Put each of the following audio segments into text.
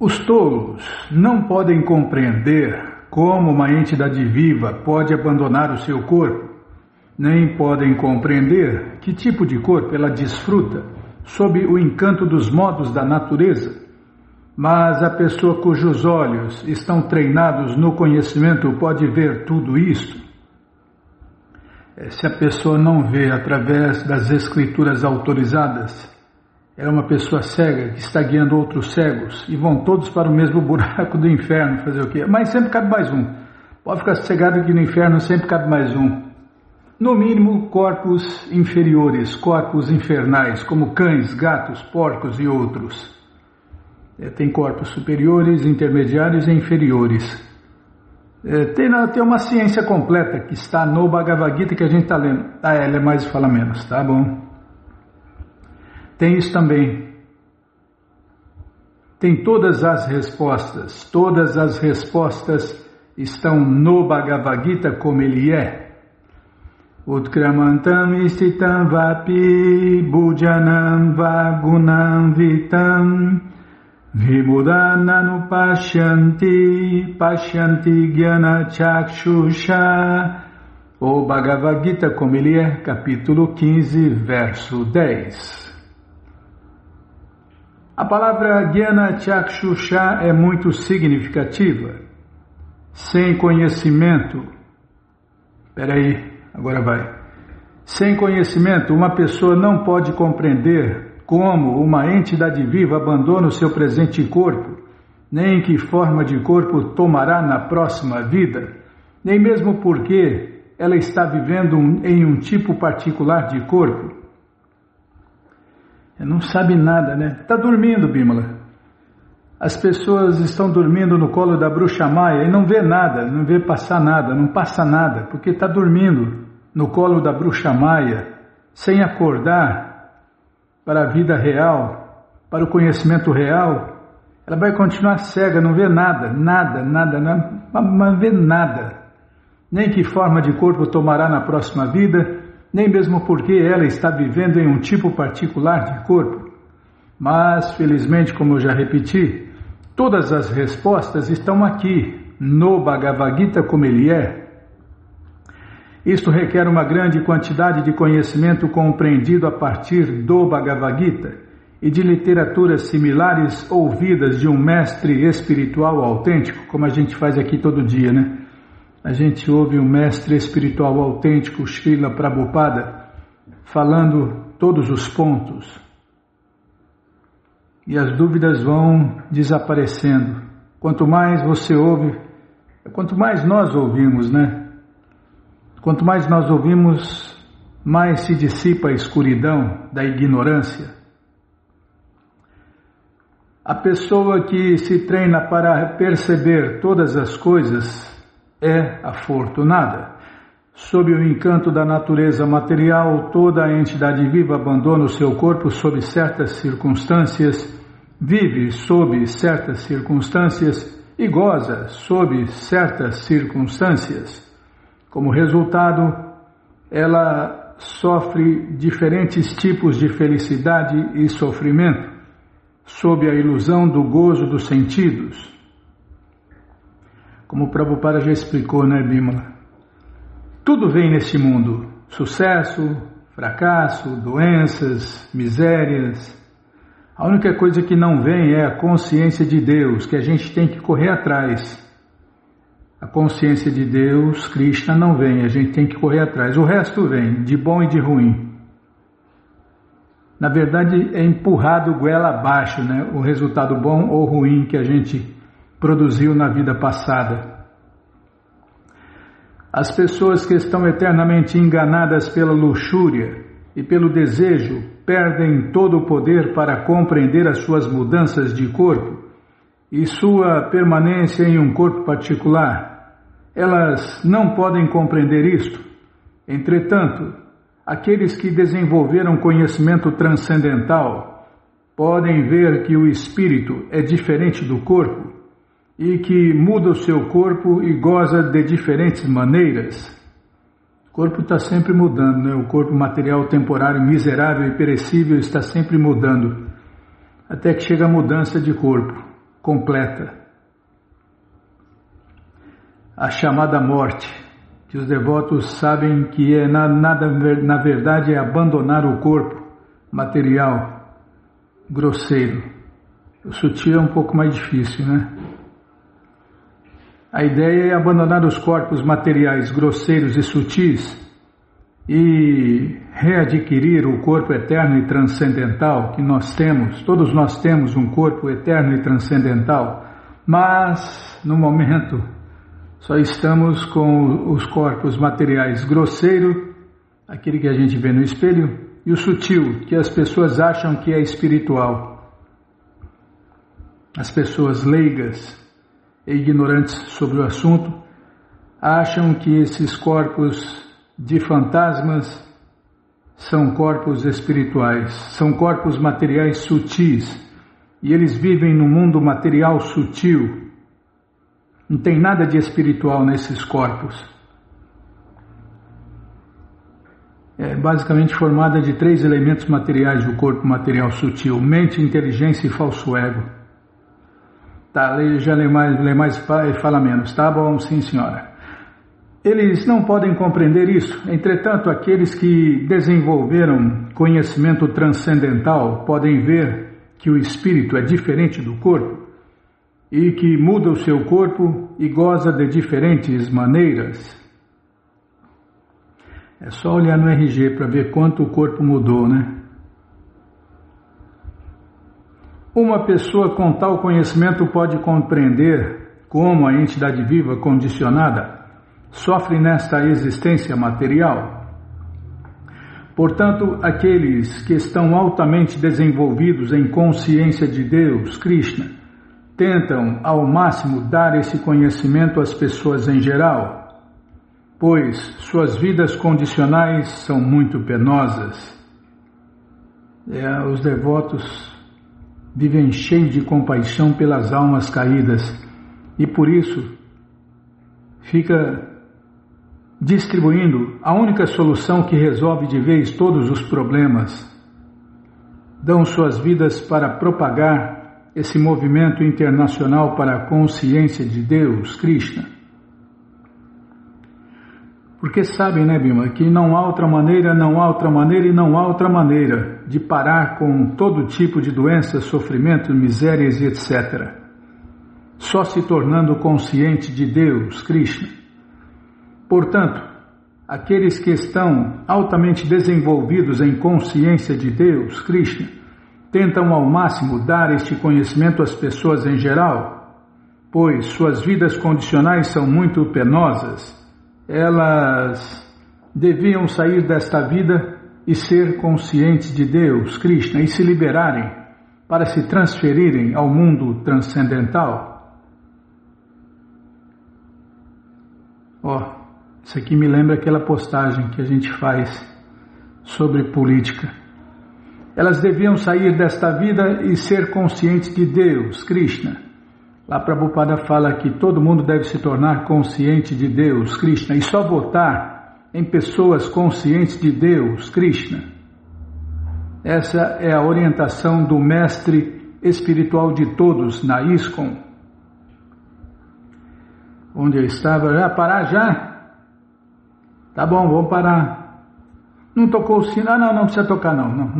Os tolos não podem compreender como uma entidade viva pode abandonar o seu corpo, nem podem compreender que tipo de corpo ela desfruta sob o encanto dos modos da natureza. Mas a pessoa cujos olhos estão treinados no conhecimento pode ver tudo isto. Se a pessoa não vê através das escrituras autorizadas, é uma pessoa cega que está guiando outros cegos e vão todos para o mesmo buraco do inferno fazer o quê? Mas sempre cabe mais um. Pode ficar sossegado que no inferno sempre cabe mais um. No mínimo, corpos inferiores, corpos infernais, como cães, gatos, porcos e outros. Tem corpos superiores, intermediários e inferiores. Tem uma ciência completa que está no Bhagavad Gita que a gente está lendo. Ela é mais fala menos, tá bom? Tem isso também. Tem todas as respostas estão no Bhagavad Gita como ele é. Utkramantam istitam vapi bhujanam vagunam vitam vimudana pashyanti gyana chakshusha. O Bhagavad Gita como ele é, capítulo 15, verso 10. A palavra Gyana Chakshusha é muito significativa. Sem conhecimento, agora vai. Sem conhecimento, uma pessoa não pode compreender como uma entidade viva abandona o seu presente corpo, nem que forma de corpo tomará na próxima vida, nem mesmo porque ela está vivendo em um tipo particular de corpo. Não sabe nada, né? Está dormindo, Bimala. As pessoas estão dormindo no colo da bruxa Maia e não vê nada, não vê passar nada, não passa nada, porque está dormindo no colo da bruxa Maia, sem acordar para a vida real, para o conhecimento real. Ela vai continuar cega, não vê nada, não vê nada. Nem que forma de corpo tomará na próxima vida, nem mesmo porque ela está vivendo em um tipo particular de corpo. Mas, felizmente, como eu já repeti, todas as respostas estão aqui, no Bhagavad Gita como ele é. Isto requer uma grande quantidade de conhecimento compreendido a partir do Bhagavad Gita e de literaturas similares ouvidas de um mestre espiritual autêntico, como a gente faz aqui todo dia, né? A gente ouve um mestre espiritual autêntico, Srila Prabhupada, falando todos os pontos. E as dúvidas vão desaparecendo. Quanto mais você ouve, quanto mais nós ouvimos, né? Quanto mais nós ouvimos, mais se dissipa a escuridão da ignorância. A pessoa que se treina para perceber todas as coisas é afortunada. Sob o encanto da natureza material, toda a entidade viva abandona o seu corpo sob certas circunstâncias, vive sob certas circunstâncias e goza sob certas circunstâncias. Como resultado, ela sofre diferentes tipos de felicidade e sofrimento, sob a ilusão do gozo dos sentidos. Como o Prabhupada já explicou, né, Bimala? Tudo vem neste mundo: sucesso, fracasso, doenças, misérias. A única coisa que não vem é a consciência de Deus, que a gente tem que correr atrás. A consciência de Deus, Krishna, não vem, a gente tem que correr atrás. O resto vem, de bom e de ruim. Na verdade, é empurrado goela abaixo, né? O resultado bom ou ruim que a gente produziu na vida passada. As pessoas que estão eternamente enganadas pela luxúria e pelo desejo perdem todo o poder para compreender as suas mudanças de corpo e sua permanência em um corpo particular. Elas não podem compreender isto. Entretanto, aqueles que desenvolveram conhecimento transcendental podem ver que o espírito é diferente do corpo e que muda o seu corpo e goza de diferentes maneiras. O corpo está sempre mudando, né? O corpo material, temporário, miserável e perecível está sempre mudando, até que chega a mudança de corpo. completa. A chamada morte, que os devotos sabem que na verdade é abandonar o corpo material, grosseiro. O sutil é um pouco mais difícil, né? A ideia é abandonar os corpos materiais grosseiros e sutis e readquirir o corpo eterno e transcendental que nós temos. Todos nós temos um corpo eterno e transcendental, mas no momento só estamos com os corpos materiais grosseiro, aquele que a gente vê no espelho, e o sutil, que as pessoas acham que é espiritual. As pessoas leigas e ignorantes sobre o assunto acham que esses corpos de fantasmas são corpos espirituais, são corpos materiais sutis, e eles vivem no mundo material sutil. Não tem nada de espiritual nesses corpos. É basicamente formada de 3 elementos materiais do corpo material sutil: mente, inteligência e falso ego. Tá, já lê mais e fala menos. Tá bom, sim senhora. Eles não podem compreender isso. Entretanto, aqueles que desenvolveram conhecimento transcendental podem ver que o espírito é diferente do corpo e que muda o seu corpo e goza de diferentes maneiras. É só olhar no RG para ver quanto o corpo mudou, né? Uma pessoa com tal conhecimento pode compreender como a entidade viva condicionada sofre nesta existência material. Portanto, aqueles que estão altamente desenvolvidos em consciência de Deus, Krishna, tentam ao máximo dar esse conhecimento às pessoas em geral, pois suas vidas condicionais são muito penosas. Os devotos vivem cheios de compaixão pelas almas caídas e por isso fica distribuindo a única solução que resolve de vez todos os problemas. Dão suas vidas para propagar esse movimento internacional para a consciência de Deus, Krishna. Porque sabem, né, Bima, que não há outra maneira, não há outra maneira e não há outra maneira de parar com todo tipo de doenças, sofrimento, misérias e etc. Só se tornando consciente de Deus, Krishna. Portanto, aqueles que estão altamente desenvolvidos em consciência de Deus, Krishna, tentam ao máximo dar este conhecimento às pessoas em geral, pois suas vidas condicionais são muito penosas. Elas deviam sair desta vida e ser conscientes de Deus, Krishna, e se liberarem para se transferirem ao mundo transcendental. Isso aqui me lembra aquela postagem que a gente faz sobre política. Elas deviam sair desta vida e ser conscientes de Deus, Krishna. Lá Prabhupada fala que todo mundo deve se tornar consciente de Deus, Krishna, e só votar em pessoas conscientes de Deus, Krishna. Essa é a orientação do mestre espiritual de todos na ISKCON. Onde eu estava, já parar já? Tá bom, vamos parar. Não tocou o sino? Não precisa tocar não,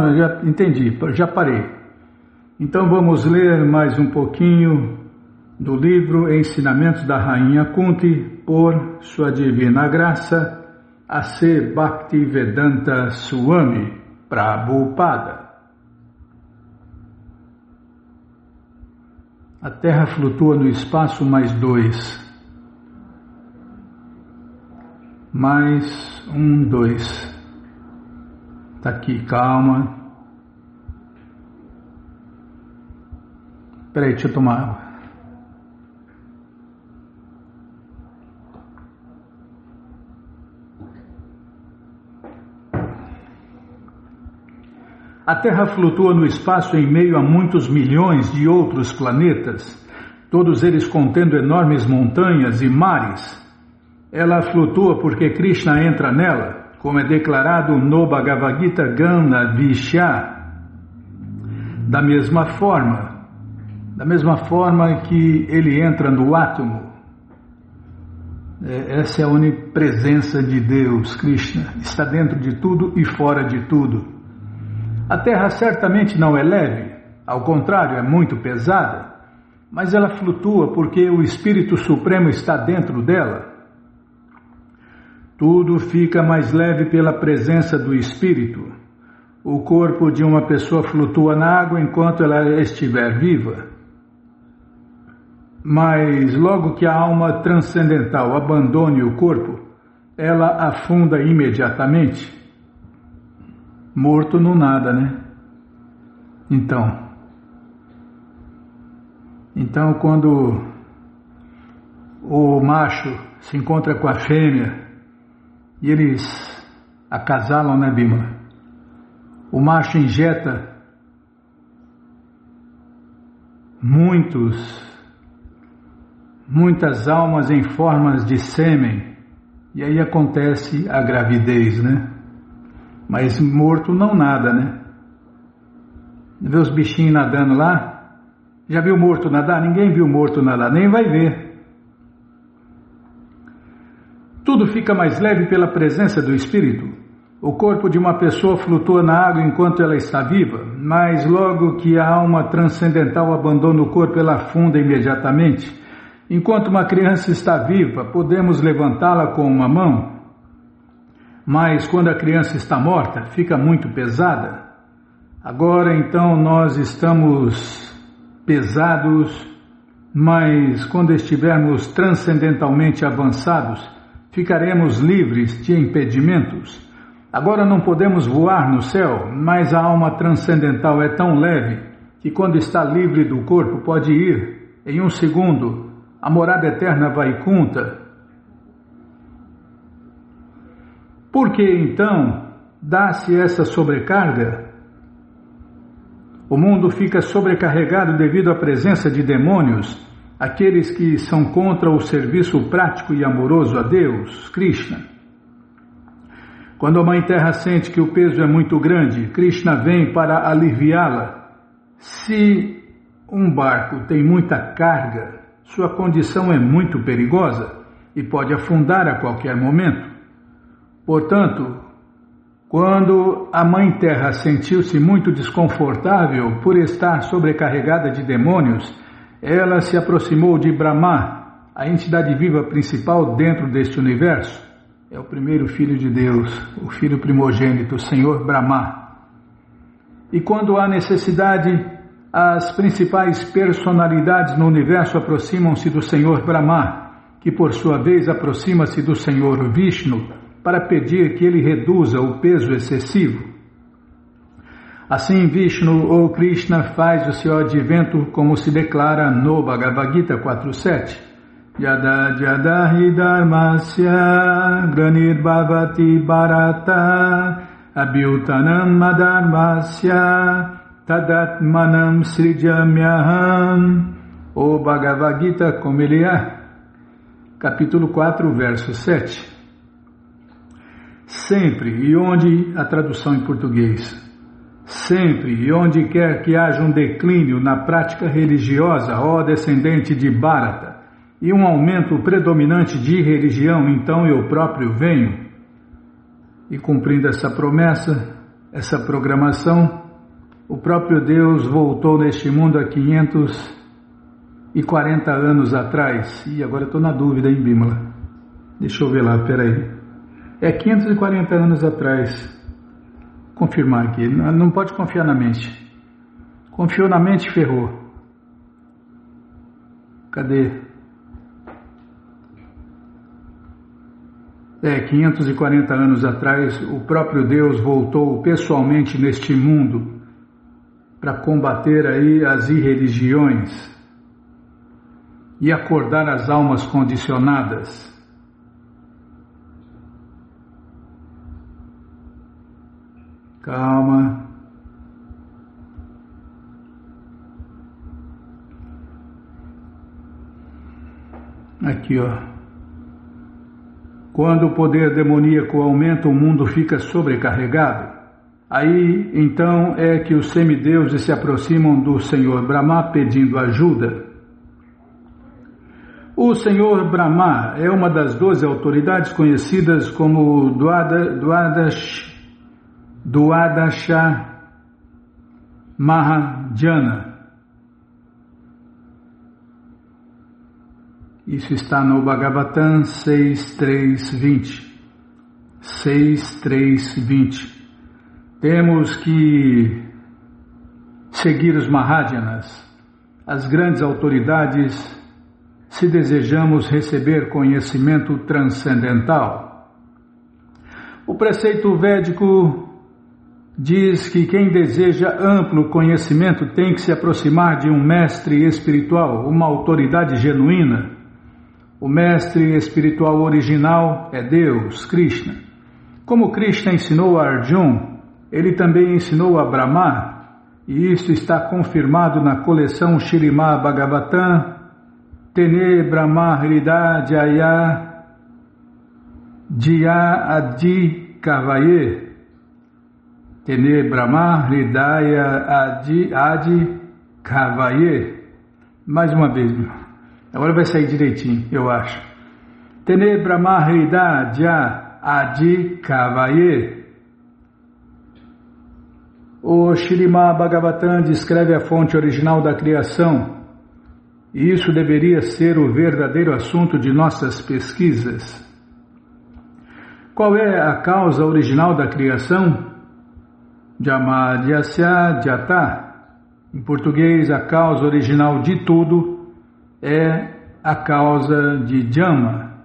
eu já entendi, já parei. Então vamos ler mais um pouquinho do livro Ensinamentos da Rainha Kunti, por sua divina graça, A.C. Bhaktivedanta Swami Prabhupada. A Terra flutua no espaço +2. +2. Tá aqui, calma. Peraí, deixa eu tomar água. A Terra flutua no espaço em meio a muitos milhões de outros planetas, todos eles contendo enormes montanhas e mares. Ela flutua porque Krishna entra nela, como é declarado no Bhagavad Gita Gana Vishya. Da mesma forma que ele entra no átomo, essa é a onipresença de Deus, Krishna, está dentro de tudo e fora de tudo. A Terra certamente não é leve, ao contrário, é muito pesada, mas ela flutua porque o Espírito Supremo está dentro dela. Tudo fica mais leve pela presença do Espírito. O corpo de uma pessoa flutua na água enquanto ela estiver viva. Mas logo que a alma transcendental abandone o corpo, ela afunda imediatamente. Morto não nada, né? Então quando o macho se encontra com a fêmea e eles acasalam, né, Bima? O macho injeta muitas almas em formas de sêmen, e aí acontece a gravidez, né? Mas morto não nada, né? Vê os bichinhos nadando lá? Já viu morto nadar? Ninguém viu morto nadar, nem vai ver. Tudo fica mais leve pela presença do Espírito. O corpo de uma pessoa flutua na água enquanto ela está viva, mas logo que a alma transcendental abandona o corpo, ela afunda imediatamente. Enquanto uma criança está viva, podemos levantá-la com uma mão, mas quando a criança está morta, fica muito pesada. Agora então nós estamos pesados, mas quando estivermos transcendentalmente avançados, ficaremos livres de impedimentos. Agora não podemos voar no céu, mas a alma transcendental é tão leve que quando está livre do corpo pode ir, em um segundo, à morada eterna Vaikunta. Por que então dá-se essa sobrecarga? O mundo fica sobrecarregado devido à presença de demônios, aqueles que são contra o serviço prático e amoroso a Deus, Krishna. Quando a Mãe Terra sente que o peso é muito grande, Krishna vem para aliviá-la. Se um barco tem muita carga, sua condição é muito perigosa e pode afundar a qualquer momento. Portanto, quando a Mãe Terra sentiu-se muito desconfortável por estar sobrecarregada de demônios, ela se aproximou de Brahma, a entidade viva principal dentro deste universo. É o primeiro filho de Deus, o filho primogênito, o Senhor Brahma. E quando há necessidade, as principais personalidades no universo aproximam-se do Senhor Brahma, que por sua vez aproxima-se do Senhor Vishnu, para pedir que ele reduza o peso excessivo. Assim, Vishnu ou Krishna faz o seu advento como se declara no Bhagavad Gita 4.7. Yada yada hi dharmasya granir-bhavati bharata abhyutanam madharmasya tadatmanam srijamyaham. O Bhagavad Gita como ele é, capítulo 4, verso 7. Sempre e onde, a tradução em português, sempre e onde quer que haja um declínio na prática religiosa, ó descendente de Bharata, e um aumento predominante de religião, então eu próprio venho. E cumprindo essa promessa, essa programação, o próprio Deus voltou neste mundo há 540 anos atrás. E agora estou na dúvida, hein, Bímola? Deixa eu ver lá, peraí. É 540 anos atrás. Confirmar aqui, não pode confiar na mente. Confiou na mente, ferrou. Cadê? 540 anos atrás, o próprio Deus voltou pessoalmente neste mundo para combater aí as irreligiões e acordar as almas condicionadas. Calma. Aqui, ó. Quando o poder demoníaco aumenta, o mundo fica sobrecarregado. Aí, então, é que os semideuses se aproximam do Senhor Brahma pedindo ajuda. O Senhor Brahma é uma das 12 autoridades conhecidas como Dwadasha Mahajana. Isso está no Bhagavatam 6.3.20. 6.3.20. Temos que seguir os Mahajanas, as grandes autoridades, se desejamos receber conhecimento transcendental. O preceito védico diz que quem deseja amplo conhecimento tem que se aproximar de um mestre espiritual, uma autoridade genuína. O mestre espiritual original é Deus, Krishna. Como Krishna ensinou a Arjuna, ele também ensinou a Brahma, e isso está confirmado na coleção Śrīmad Bhagavatam, Tene Brahma Hridaya Jya Adi Kavaye. Tene Brahma Hridaya Adi Kavaye. Mais uma vez, agora vai sair direitinho, eu acho. Tene Brahma Hridaya Adi Kavaye. O Śrīmad Bhagavatam descreve a fonte original da criação, e isso deveria ser o verdadeiro assunto de nossas pesquisas. Qual é a causa original da criação? Jamadhyasya Jata. Em português, a causa original de tudo é a causa de Jama,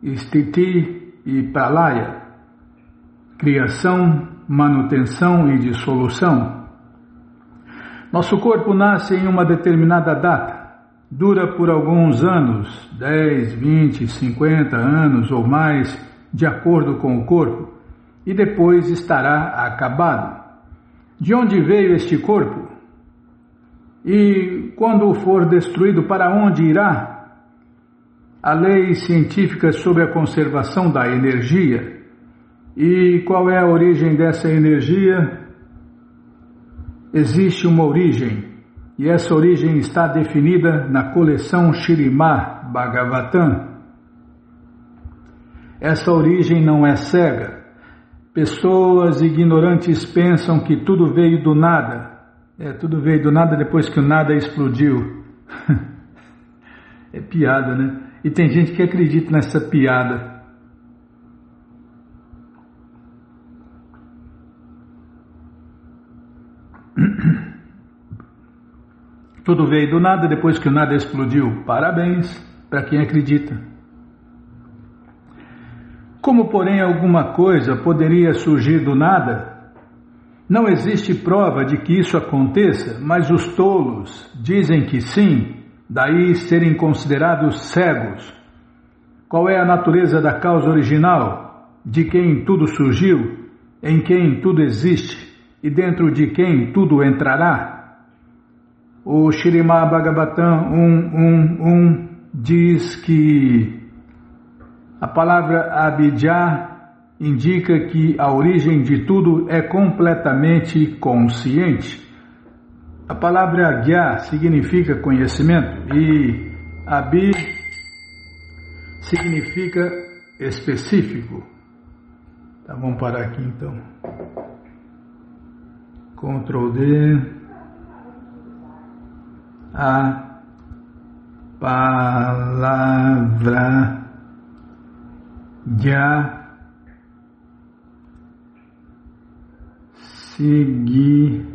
Sthiti e Pralaya. Criação, manutenção e dissolução. Nosso corpo nasce em uma determinada data, dura por alguns anos, 10, 20, 50 anos ou mais, de acordo com o corpo, e depois estará acabado. De onde veio este corpo? E quando for destruído, para onde irá? A lei científica sobre a conservação da energia. E qual é a origem dessa energia? Existe uma origem, e essa origem está definida na coleção Śrīmad Bhagavatam. Essa origem não é cega. Pessoas ignorantes pensam que tudo veio do nada. Tudo veio do nada depois que o nada explodiu. É piada, né? E tem gente que acredita nessa piada. Tudo veio do nada depois que o nada explodiu. Parabéns para quem acredita. Como, porém, alguma coisa poderia surgir do nada? Não existe prova de que isso aconteça, mas os tolos dizem que sim, daí serem considerados cegos. Qual é a natureza da causa original, de quem tudo surgiu, em quem tudo existe e dentro de quem tudo entrará? O Śrīmad Bhagavatam 1.1.1 diz que a palavra Abhijá indica que a origem de tudo é completamente consciente. A palavra Agya significa conhecimento e Abhi significa específico. Tá, vamos parar aqui então. Ctrl D. A palavra Gya significa.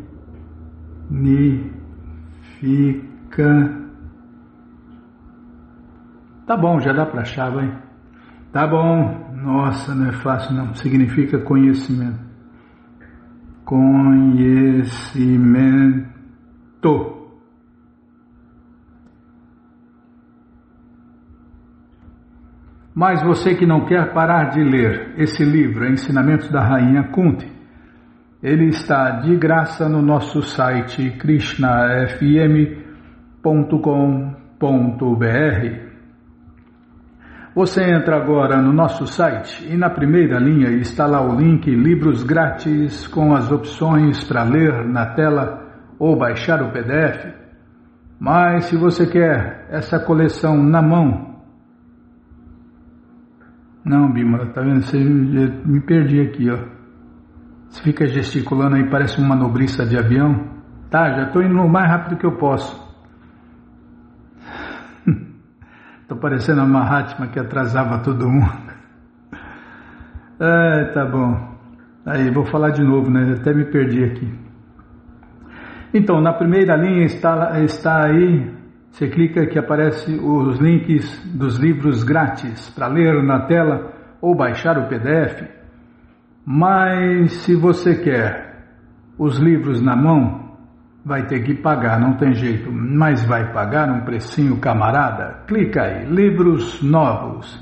Tá bom, já dá para achar, vai. Tá bom, nossa, não é fácil não. Significa conhecimento. Conhecimento. Mas você que não quer parar de ler esse livro, Ensinamentos da Rainha Kunti, ele está de graça no nosso site krishnafm.com.br. Você entra agora no nosso site e na primeira linha está lá o link Livros Grátis com as opções para ler na tela ou baixar o PDF. Mas se você quer essa coleção na mão... Não, Bímola, tá vendo? Você me perdi aqui, ó. Você fica gesticulando aí, parece uma manobrista de avião. Tá, já estou indo o mais rápido que eu posso. Estou parecendo a Mahatma que atrasava todo mundo. Tá bom. Aí, vou falar de novo, né? Até me perdi aqui. Então, na primeira linha está aí, você clica que aparece os links dos livros grátis para ler na tela ou baixar o PDF. Mas se você quer os livros na mão, vai ter que pagar, não tem jeito, mas vai pagar um precinho camarada. Clica aí, livros novos.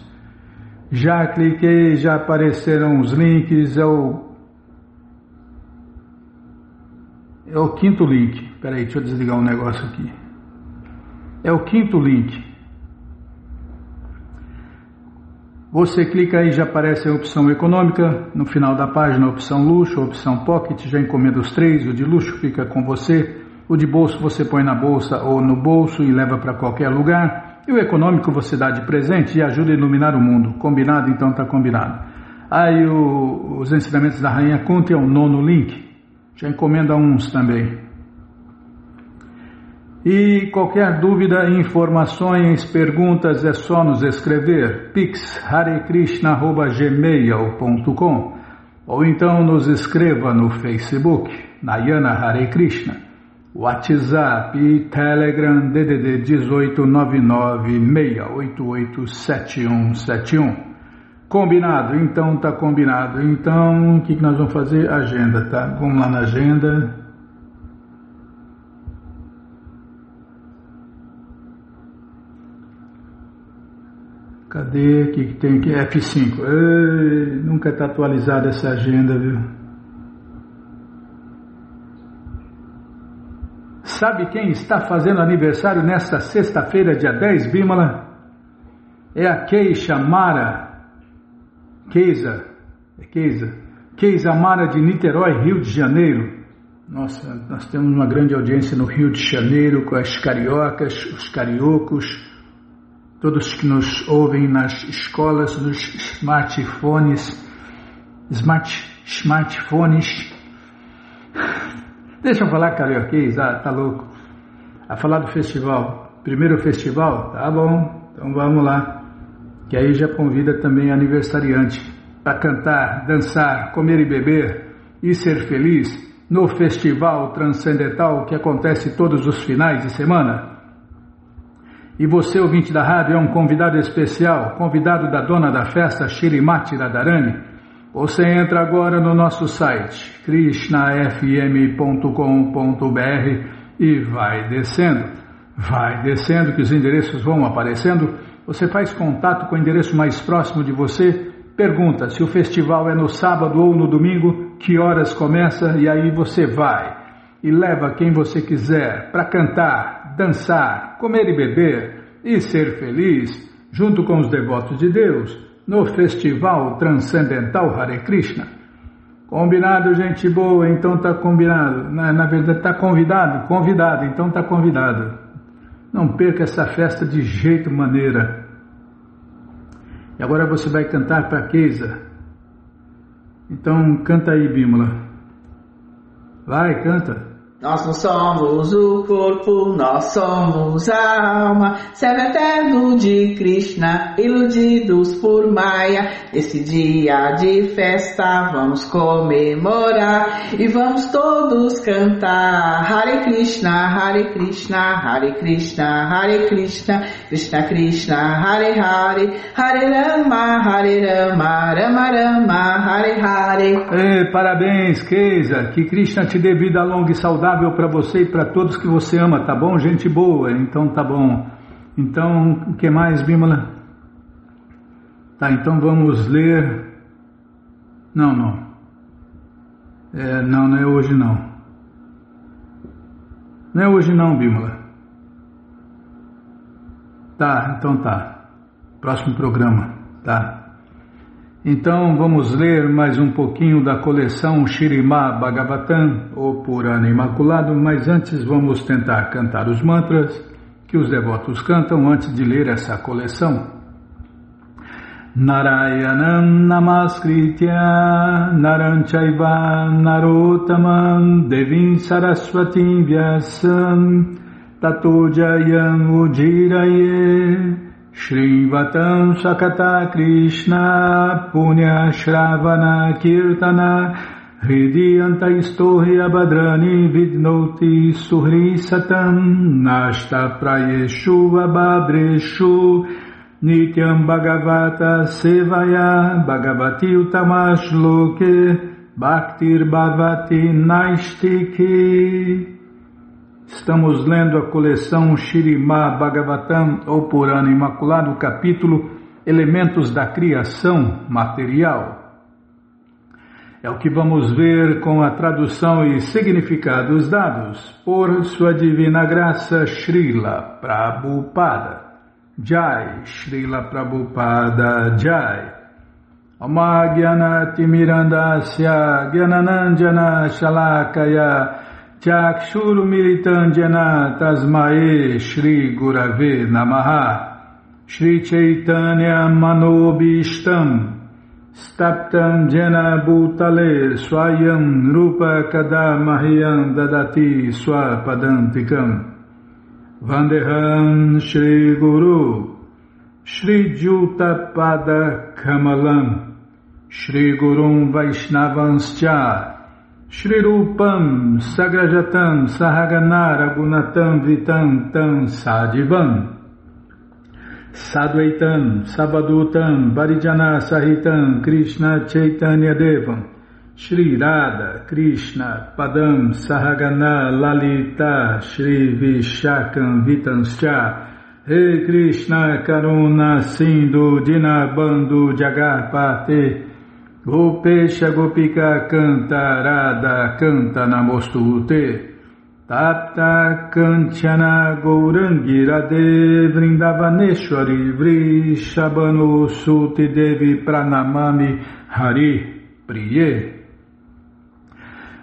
Já cliquei, já apareceram os links, é o quinto link. Espera aí, deixa eu desligar um negócio aqui. É o quinto link. Você clica aí, já aparece a opção econômica, no final da página a opção luxo, a opção pocket, já encomenda os três, o de luxo fica com você, o de bolso você põe na bolsa ou no bolso e leva para qualquer lugar, e o econômico você dá de presente e ajuda a iluminar o mundo. Combinado? Então tá combinado. Aí os ensinamentos da Rainha Kunti é o nono link, já encomenda uns também. E qualquer dúvida, informações, perguntas, é só nos escrever pix.harekrishna@gmail.com ou então nos escreva no Facebook, Nayana Hare Krishna, WhatsApp e Telegram DDD 18996887171. Combinado? Então tá combinado. Então o que nós vamos fazer? Agenda, tá? Vamos lá na agenda. Cadê? O que tem aqui? F5. Ei, nunca está atualizada essa agenda, viu? Sabe quem está fazendo aniversário nesta sexta-feira, dia 10, Bímola? É a Keisha Mara. Keisa Mara de Niterói, Rio de Janeiro. Nossa, nós temos uma grande audiência no Rio de Janeiro com as cariocas, os cariocos, todos que nos ouvem nas escolas, nos smartphones. Deixa eu falar carioquês, tá louco. A falar do festival. Primeiro festival? Tá bom, então vamos lá. Que aí já convida também aniversariante para cantar, dançar, comer e beber e ser feliz no festival transcendental que acontece todos os finais de semana. E você, ouvinte da rádio, é um convidado especial, convidado da dona da festa, Shirimati Radharani. Você entra agora no nosso site, krishnafm.com.br e vai descendo que os endereços vão aparecendo. Você faz contato com o endereço mais próximo de você, pergunta se o festival é no sábado ou no domingo, que horas começa, e aí você vai e leva quem você quiser para cantar, dançar, comer e beber e ser feliz junto com os devotos de Deus no Festival Transcendental Hare Krishna. Combinado, gente boa? Então tá combinado. Na verdade tá convidado, então tá convidado. Não perca essa festa de jeito maneira. E agora você vai cantar para Keisa. Então canta aí, Bímola. Vai, canta. Nós não somos o corpo, nós somos a alma, servo eterno de Krishna, iludidos por Maya. Nesse dia de festa vamos comemorar e vamos todos cantar Hare Krishna, Hare Krishna, Hare Krishna, Hare Krishna, Krishna Krishna, Hare Hare, Hare Rama, Rama Rama, Hare Hare. Parabéns, Keisa, que Krishna te dê vida longa e saudável para você e para todos que você ama, tá bom? Gente boa, então tá bom. Então, o que mais, Bímola? Tá, então vamos ler... Não. Não é hoje não. Não é hoje não, Bímola. Tá, então tá. próximo programa, tá? Então vamos ler mais um pouquinho da coleção Śrīmad Bhagavatam, ou Purana Imaculado, mas antes vamos tentar cantar os mantras que os devotos cantam antes de ler essa coleção. Narayanam Namaskritya Naram Chaiva Narottamam Devim Saraswatim Vyasam Tato Jayam Ujiraye Shrivatam Sakata Krishna Punya Shravana Kirtana Hridiyanta Istohi Abhadrani Vidnoti Suhri Satam Nashta Prayeshu Abhadreshu Nityam Bhagavata Sevaya Bhagavati Utamash Loke Bhaktir Bhavati Naistiki. Estamos lendo a coleção Śrīmad Bhagavatam, ou Purana Imaculado, capítulo Elementos da Criação Material. É o que vamos ver com a tradução e significados dados por Sua Divina Graça Srila Prabhupada. Jai, Srila Prabhupada Jai. Oma Gyanati Mirandasya Gyananandjana Shalakaya Chakshuru Militandjana Tasmae Shri Gurave Namaha. Shri Chaitanya Manobishtam Staptam Jena Bhutale Swayam Rupa Kadamahyam Dadati Swapadantikam Vandeham Shri Guru Shri Jutapada Kamalam Shri Gurum Vaishnavanscha Shri Rupam Sagrajatam Sahagana Ragunatam Vitam Tam Sadivam Sadvaitam Sabadutam Varijana Sahitam Krishna Chaitanya Devam Shri Radha Krishna Padam Sahagana Lalita Shri Vishakam Vitanscha He Krishna Karuna Sindhu Dinabandhu Jagarpate Gopesha Gopika Canta Radha Canta Namostute Tapta Kanchana Gourangi Radhe Vrindavaneshwari Vrishabhanu Suti Devi Pranamami Hari Priye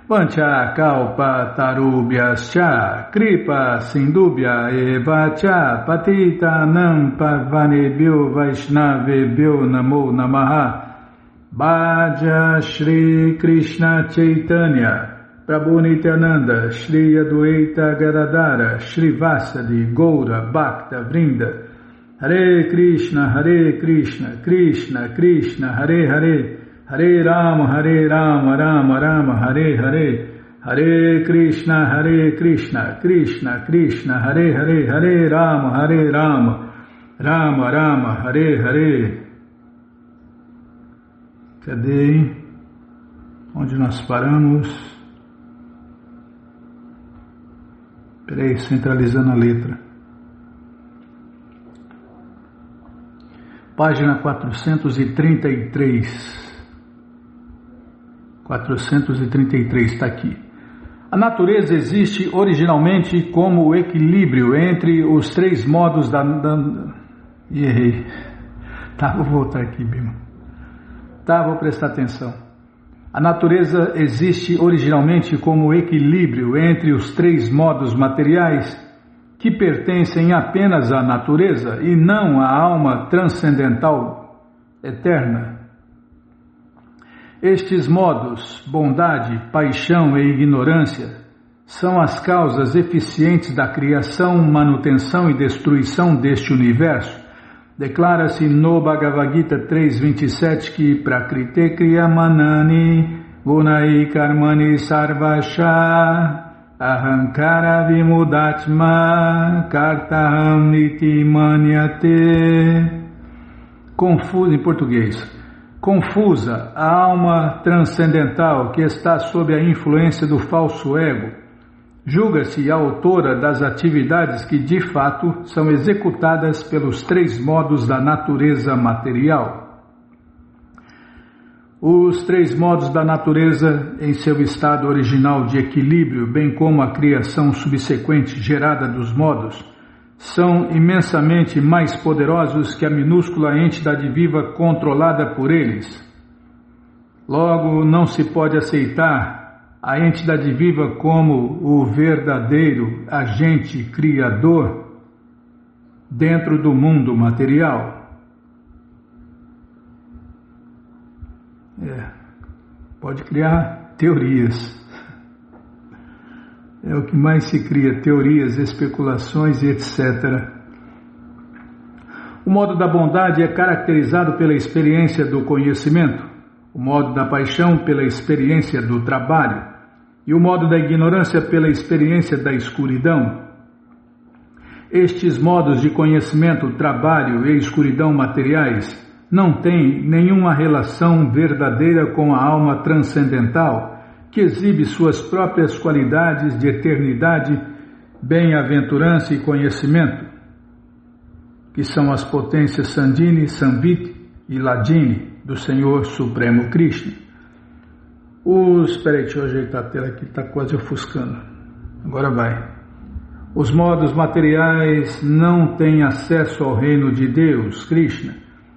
Vancha Kalpa Tarubhyascha Kripa Sindubhya Evacha Patita Nam Pavanebhyo Vaishnavebhyo Namo Namaha Bhaja Shri Krishna Chaitanya Prabhu Nityananda Shri Adwaita Gadadara Shri Vasadi Goura Bhakta Vrinda Hare Krishna Krishna Krishna Hare Hare Hare Rama Rama Rama Hare Hare Hare Krishna Krishna Krishna Hare Hare Hare Rama Rama Rama Hare Hare. Cadê? Onde nós paramos? Peraí, centralizando a letra. Página 433. 433 está aqui. A natureza existe originalmente como o equilíbrio entre os três modos da... Errei. Tá, vou voltar aqui, Bima. Tá, vou prestar atenção. A natureza existe originalmente como o equilíbrio entre os três modos materiais que pertencem apenas à natureza e não à alma transcendental eterna. Estes modos, bondade, paixão e ignorância, são as causas eficientes da criação, manutenção e destruição deste universo. Declara-se no Bhagavad Gita 3.27 que Prakrite Kriyamanani Gunai Karmani Sarvasha Ahankara Vimudatma Kartaham Niti Manyate. Confuso em português. Confusa a alma transcendental que está sob a influência do falso ego. Julga-se a autora das atividades que de fato são executadas pelos três modos da natureza material. Os três modos da natureza em seu estado original de equilíbrio, bem como a criação subsequente gerada dos modos, são imensamente mais poderosos que a minúscula entidade viva controlada por eles. Logo, não se pode aceitar a entidade viva como o verdadeiro agente criador dentro do mundo material. Pode criar teorias. É o que mais se cria, teorias, especulações e etc. O modo da bondade é caracterizado pela experiência do conhecimento, o modo da paixão pela experiência do trabalho e o modo da ignorância pela experiência da escuridão. Estes modos de conhecimento, trabalho e escuridão materiais não têm nenhuma relação verdadeira com a alma transcendental, que exibe suas próprias qualidades de eternidade, bem-aventurança e conhecimento, que são as potências Sandini, Samvit e Ladini do Senhor Supremo Krishna. Espera aí, deixa eu ajeitar a tela aqui, está quase ofuscando. Agora vai. Os modos materiais não têm acesso ao reino de Deus, Krishna,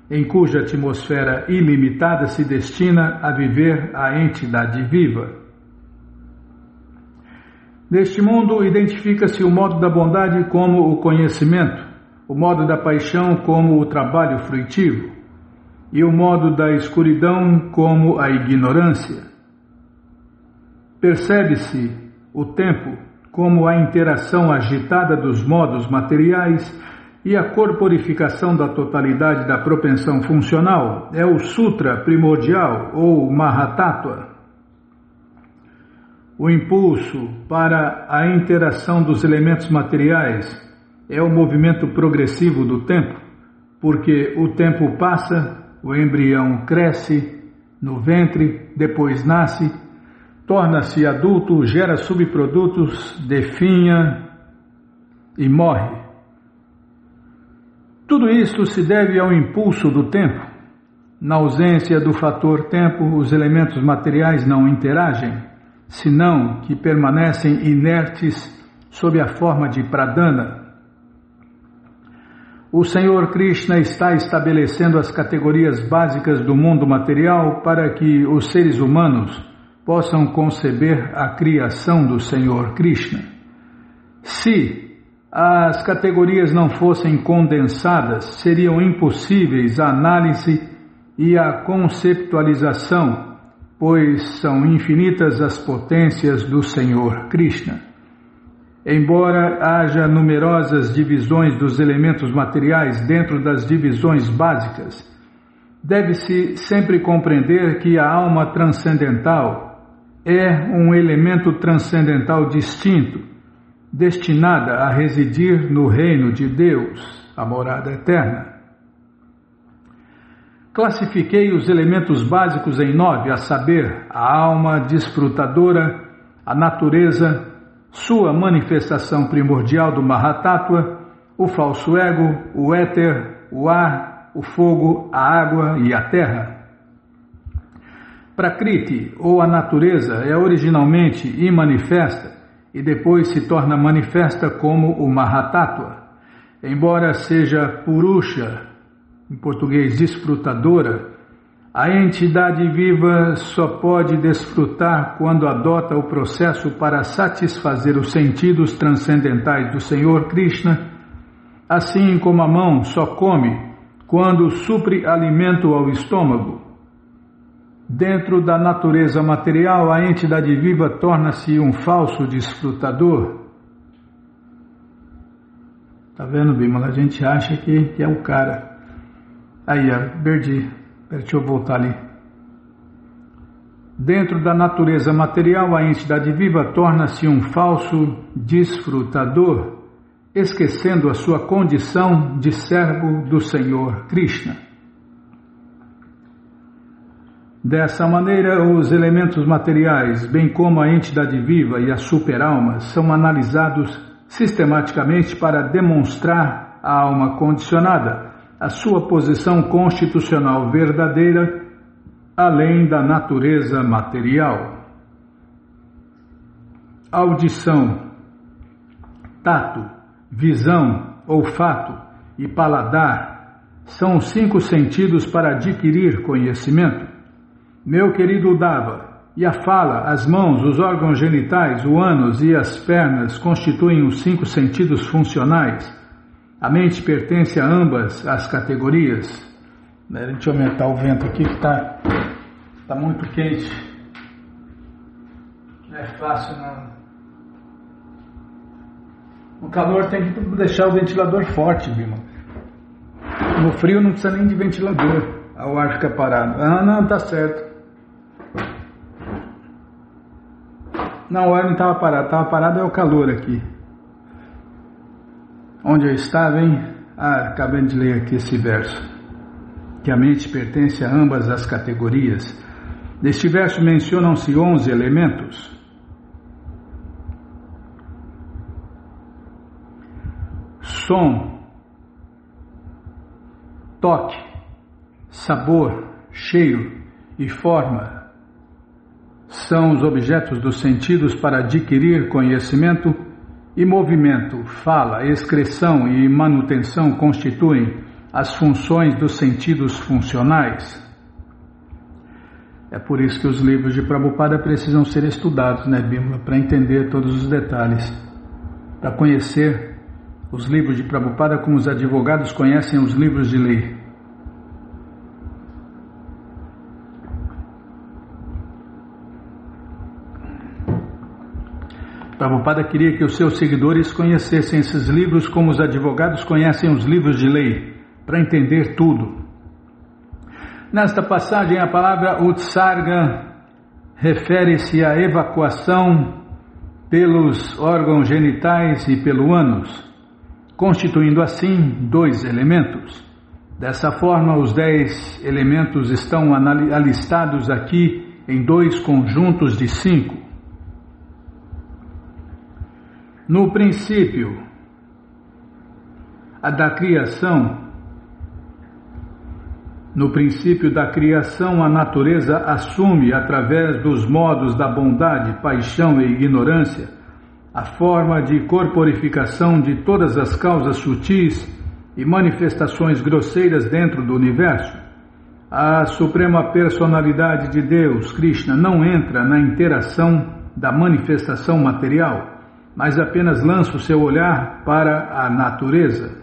em cuja atmosfera ilimitada se destina a viver a entidade viva. Neste mundo, identifica-se o modo da bondade como o conhecimento, o modo da paixão como o trabalho frutivo e o modo da escuridão como a ignorância. Percebe-se o tempo como a interação agitada dos modos materiais e a corporificação da totalidade da propensão funcional é o Sutra primordial ou Mahatattva. O impulso para a interação dos elementos materiais é o movimento progressivo do tempo, porque o tempo passa, o embrião cresce no ventre, depois nasce, torna-se adulto, gera subprodutos, definha e morre. Tudo isso se deve ao impulso do tempo. Na ausência do fator tempo, os elementos materiais não interagem, senão que permanecem inertes sob a forma de pradana. O Senhor Krishna está estabelecendo as categorias básicas do mundo material para que os seres humanos possam conceber a criação do Senhor Krishna. Se as categorias não fossem condensadas, seriam impossíveis a análise e a conceptualização, pois são infinitas as potências do Senhor Krishna. Embora haja numerosas divisões dos elementos materiais dentro das divisões básicas, deve-se sempre compreender que a alma transcendental é um elemento transcendental distinto, destinada a residir no reino de Deus, a morada eterna. Classifiquei os elementos básicos em 9, a saber, a alma desfrutadora, a natureza, sua manifestação primordial do Mahatattva, o falso ego, o éter, o ar, o fogo, a água e a terra. Prakriti, ou a natureza, é originalmente imanifesta e depois se torna manifesta como o Mahatattva. Embora seja Purusha, em português desfrutadora, a entidade viva só pode desfrutar quando adota o processo para satisfazer os sentidos transcendentais do Senhor Krishna, assim como a mão só come quando supre alimento ao estômago. Dentro da natureza material, a entidade viva torna-se um falso desfrutador. Tá vendo, Bimala? A gente acha que é o cara. Aí, perdi. Deixa eu voltar ali. Dentro da natureza material, a entidade viva torna-se um falso desfrutador, esquecendo a sua condição de servo do Senhor Krishna. Dessa maneira, os elementos materiais, bem como a entidade viva e a super-alma, são analisados sistematicamente para demonstrar à alma condicionada a sua posição constitucional verdadeira, além da natureza material. Audição, tato, visão, olfato e paladar são os 5 sentidos para adquirir conhecimento. Meu querido Uddhava, e a fala, as mãos, os órgãos genitais, o ânus e as pernas constituem os 5 sentidos funcionais. A mente pertence a ambas as categorias. Deixa eu aumentar o vento aqui que está muito quente. Não é fácil não. No calor tem que deixar o ventilador forte, Bima. No frio não precisa nem de ventilador. O ar fica parado. Ah, não, tá certo. Não, o ar não estava parado. Estava parado é o calor aqui. Onde eu estava, hein? Acabei de ler aqui esse verso. Que a mente pertence a ambas as categorias. Neste verso mencionam-se 11 elementos. Som, toque, sabor, cheiro e forma são os objetos dos sentidos para adquirir conhecimento, e movimento, fala, excreção e manutenção constituem as funções dos sentidos funcionais. É por isso que os livros de Prabhupada precisam ser estudados, né, Bímola, para entender todos os detalhes, para conhecer os livros de Prabhupada como os advogados conhecem os livros de lei. Prabhupada queria que os seus seguidores conhecessem esses livros como os advogados conhecem os livros de lei, para entender tudo. Nesta passagem, a palavra Utsarga refere-se à evacuação pelos órgãos genitais e pelo ânus, constituindo assim 2 elementos. Dessa forma, os 10 elementos estão alistados aqui em 2 conjuntos de 5. No princípio da criação, a natureza assume, através dos modos da bondade, paixão e ignorância, a forma de corporificação de todas as causas sutis e manifestações grosseiras dentro do universo. A Suprema Personalidade de Deus, Krishna, não entra na interação da manifestação material, mas apenas lança o seu olhar para a natureza.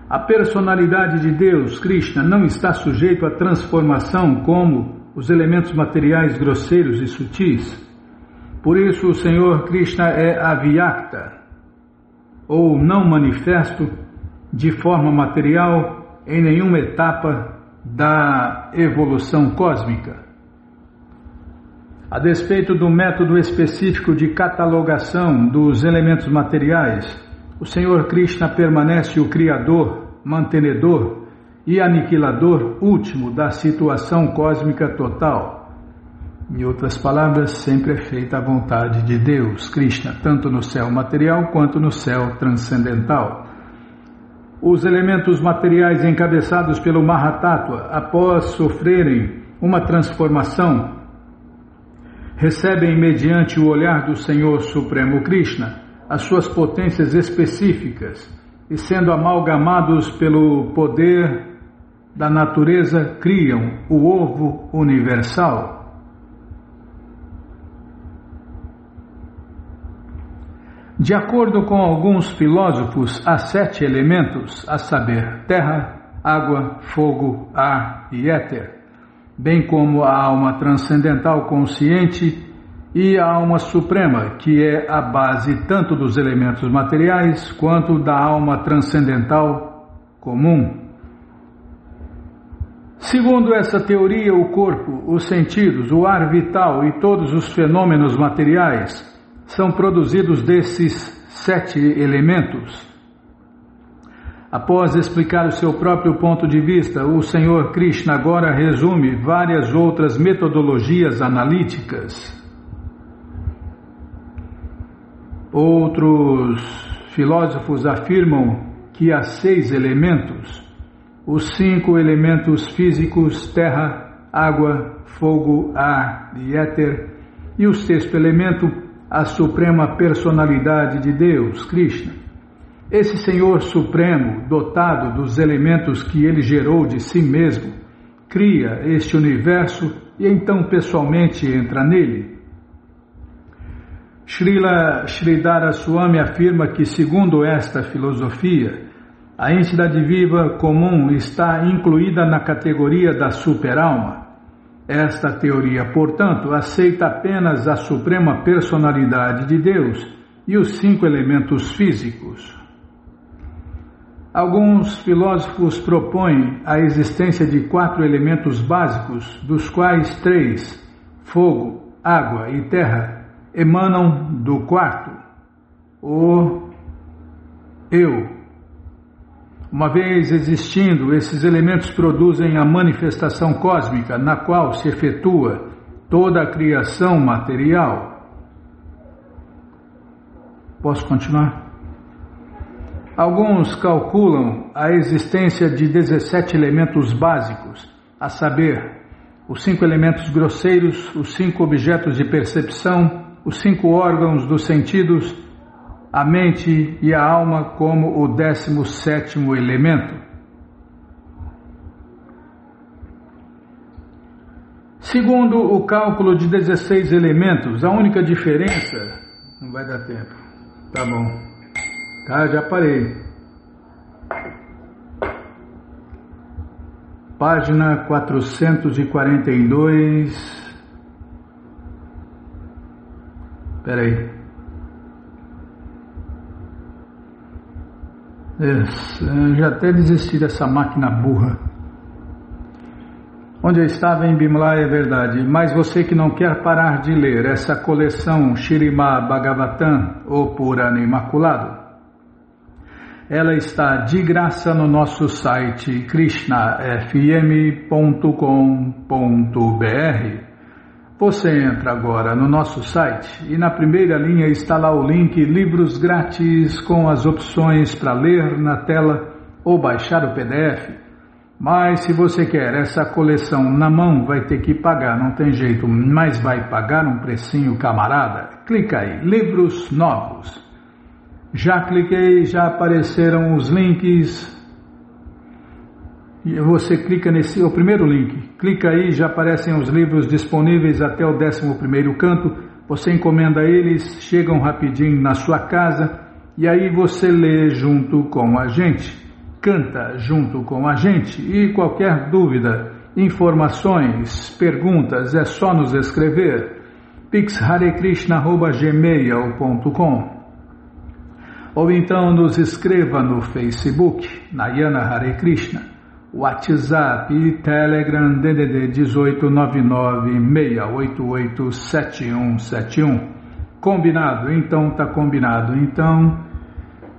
A personalidade de Deus, Krishna, não está sujeito à transformação como os elementos materiais grosseiros e sutis. Por isso o Senhor Krishna é avyakta, ou não manifesto, de forma material em nenhuma etapa da evolução cósmica. A despeito do método específico de catalogação dos elementos materiais, o Senhor Krishna permanece o Criador, mantenedor e aniquilador último da situação cósmica total. Em outras palavras, sempre é feita a vontade de Deus, Krishna, tanto no céu material quanto no céu transcendental. Os elementos materiais encabeçados pelo Mahatattva, após sofrerem uma transformação, recebem mediante o olhar do Senhor Supremo Krishna as suas potências específicas e, sendo amalgamados pelo poder da natureza, criam o ovo universal. De acordo com alguns filósofos, há 7 elementos, a saber, terra, água, fogo, ar e éter, bem como a alma transcendental consciente e a alma suprema, que é a base tanto dos elementos materiais quanto da alma transcendental comum. Segundo essa teoria, o corpo, os sentidos, o ar vital e todos os fenômenos materiais são produzidos desses 7 elementos. Após explicar o seu próprio ponto de vista, o Senhor Krishna agora resume várias outras metodologias analíticas. Outros filósofos afirmam que há 6 elementos, os 5 elementos físicos, terra, água, fogo, ar e éter, e o 6º elemento, a Suprema Personalidade de Deus, Krishna. Esse Senhor Supremo, dotado dos elementos que Ele gerou de si mesmo, cria este universo e então pessoalmente entra nele. Srila Sridhara Swami afirma que, segundo esta filosofia, a entidade viva comum está incluída na categoria da superalma. Esta teoria, portanto, aceita apenas a suprema personalidade de Deus e os 5 elementos físicos. Alguns filósofos propõem a existência de 4 elementos básicos, dos quais 3, fogo, água e terra, emanam do quarto, o eu. Uma vez existindo, esses elementos produzem a manifestação cósmica na qual se efetua toda a criação material. Posso continuar? Alguns calculam a existência de 17 elementos básicos, a saber, os 5 elementos grosseiros, os 5 objetos de percepção, os 5 órgãos dos sentidos, a mente e a alma como o 17º elemento. Segundo o cálculo de 16 elementos, a única diferença... Não vai dar tempo. Tá bom. Tá, já parei. Página 442... Peraí. Já até desisti dessa máquina burra. Onde eu estava em Bimala é verdade, mas você que não quer parar de ler essa coleção Śrīmad Bhagavatam, ou Purana Imaculado, ela está de graça no nosso site krishnafm.com.br. Você entra agora no nosso site e na primeira linha está lá o link Livros Grátis com as opções para ler na tela ou baixar o PDF. Mas se você quer essa coleção na mão, vai ter que pagar, não tem jeito, mas vai pagar um precinho camarada. Clica aí, Livros Novos. Já cliquei, já apareceram os links. E você clica nesse, o primeiro link, clica aí, já aparecem os livros disponíveis até o 11º canto, você encomenda eles, chegam rapidinho na sua casa, e aí você lê junto com a gente, canta junto com a gente, e qualquer dúvida, informações, perguntas, é só nos escrever, pixharekrishna@gmail.com, ou então nos escreva no Facebook, Nayana Hare Krishna, WhatsApp e Telegram DDD 1899-688-7171. Combinado? Então tá combinado. Então,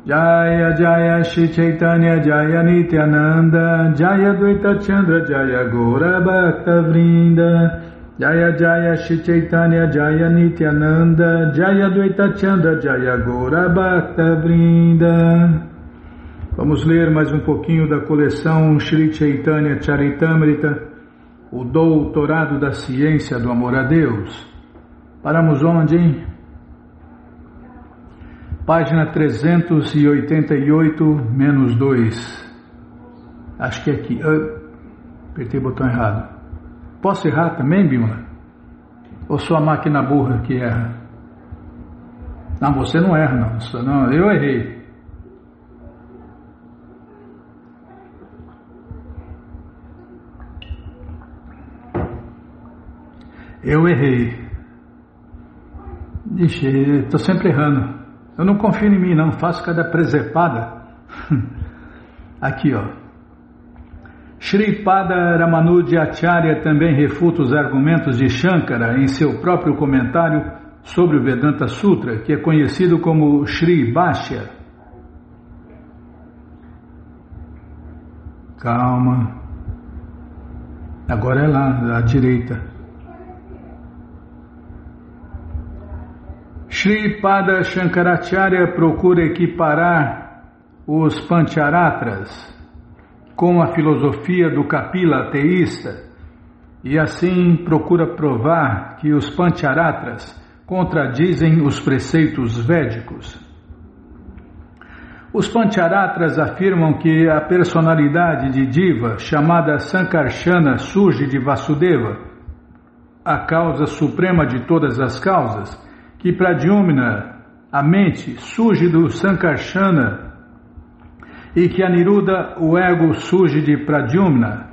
Jaya Jaya Shri Chaitanya Jaya Nityananda Jaya Dvaita Chandra Jaya Gaura Bhakta Vrinda Jaya Jaya Shri Chaitanya Jaya Nityananda Jaya Dvaita Chandra Jaya Gaura Bhakta Vrinda. Vamos ler mais um pouquinho da coleção Shri Chaitanya Charitamrita, o Doutorado da Ciência do Amor a Deus. Paramos onde, hein? Página 388, menos 2. Acho que é aqui. Apertei o botão errado. Posso errar também, Bimala? Ou só a máquina burra que erra? Não, você não erra, não. Eu errei. Eu errei. Ixi, estou sempre errando. Eu não confio em mim, não. Faço cada presepada. Aqui, ó. Shripada Ramanuja Acharya também refuta os argumentos de Shankara em seu próprio comentário sobre o Vedanta Sutra, que é conhecido como Shri Bhashya. Calma. Agora é lá, à direita. Shripada Shankaracharya procura equiparar os Pancharatras com a filosofia do Kapila ateísta e assim procura provar que os Pancharatras contradizem os preceitos védicos. Os Pancharatras afirmam que a personalidade de Diva, chamada Sankarsana, surge de Vasudeva, a causa suprema de todas as causas, que Pradyumna, a mente, surge do Sankarsana e que Aniruddha, o ego, surge de Pradyumna.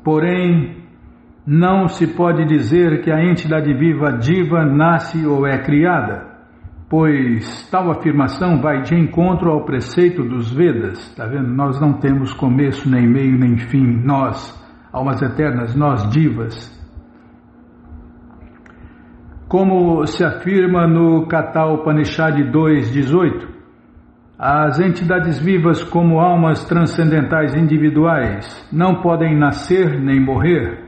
Porém, não se pode dizer que a entidade viva Diva nasce ou é criada, pois tal afirmação vai de encontro ao preceito dos Vedas. Está vendo? Nós não temos começo, nem meio, nem fim. Nós, almas eternas, nós divas. Como se afirma no Katha Upanishad 2.18, as entidades vivas como almas transcendentais individuais não podem nascer nem morrer.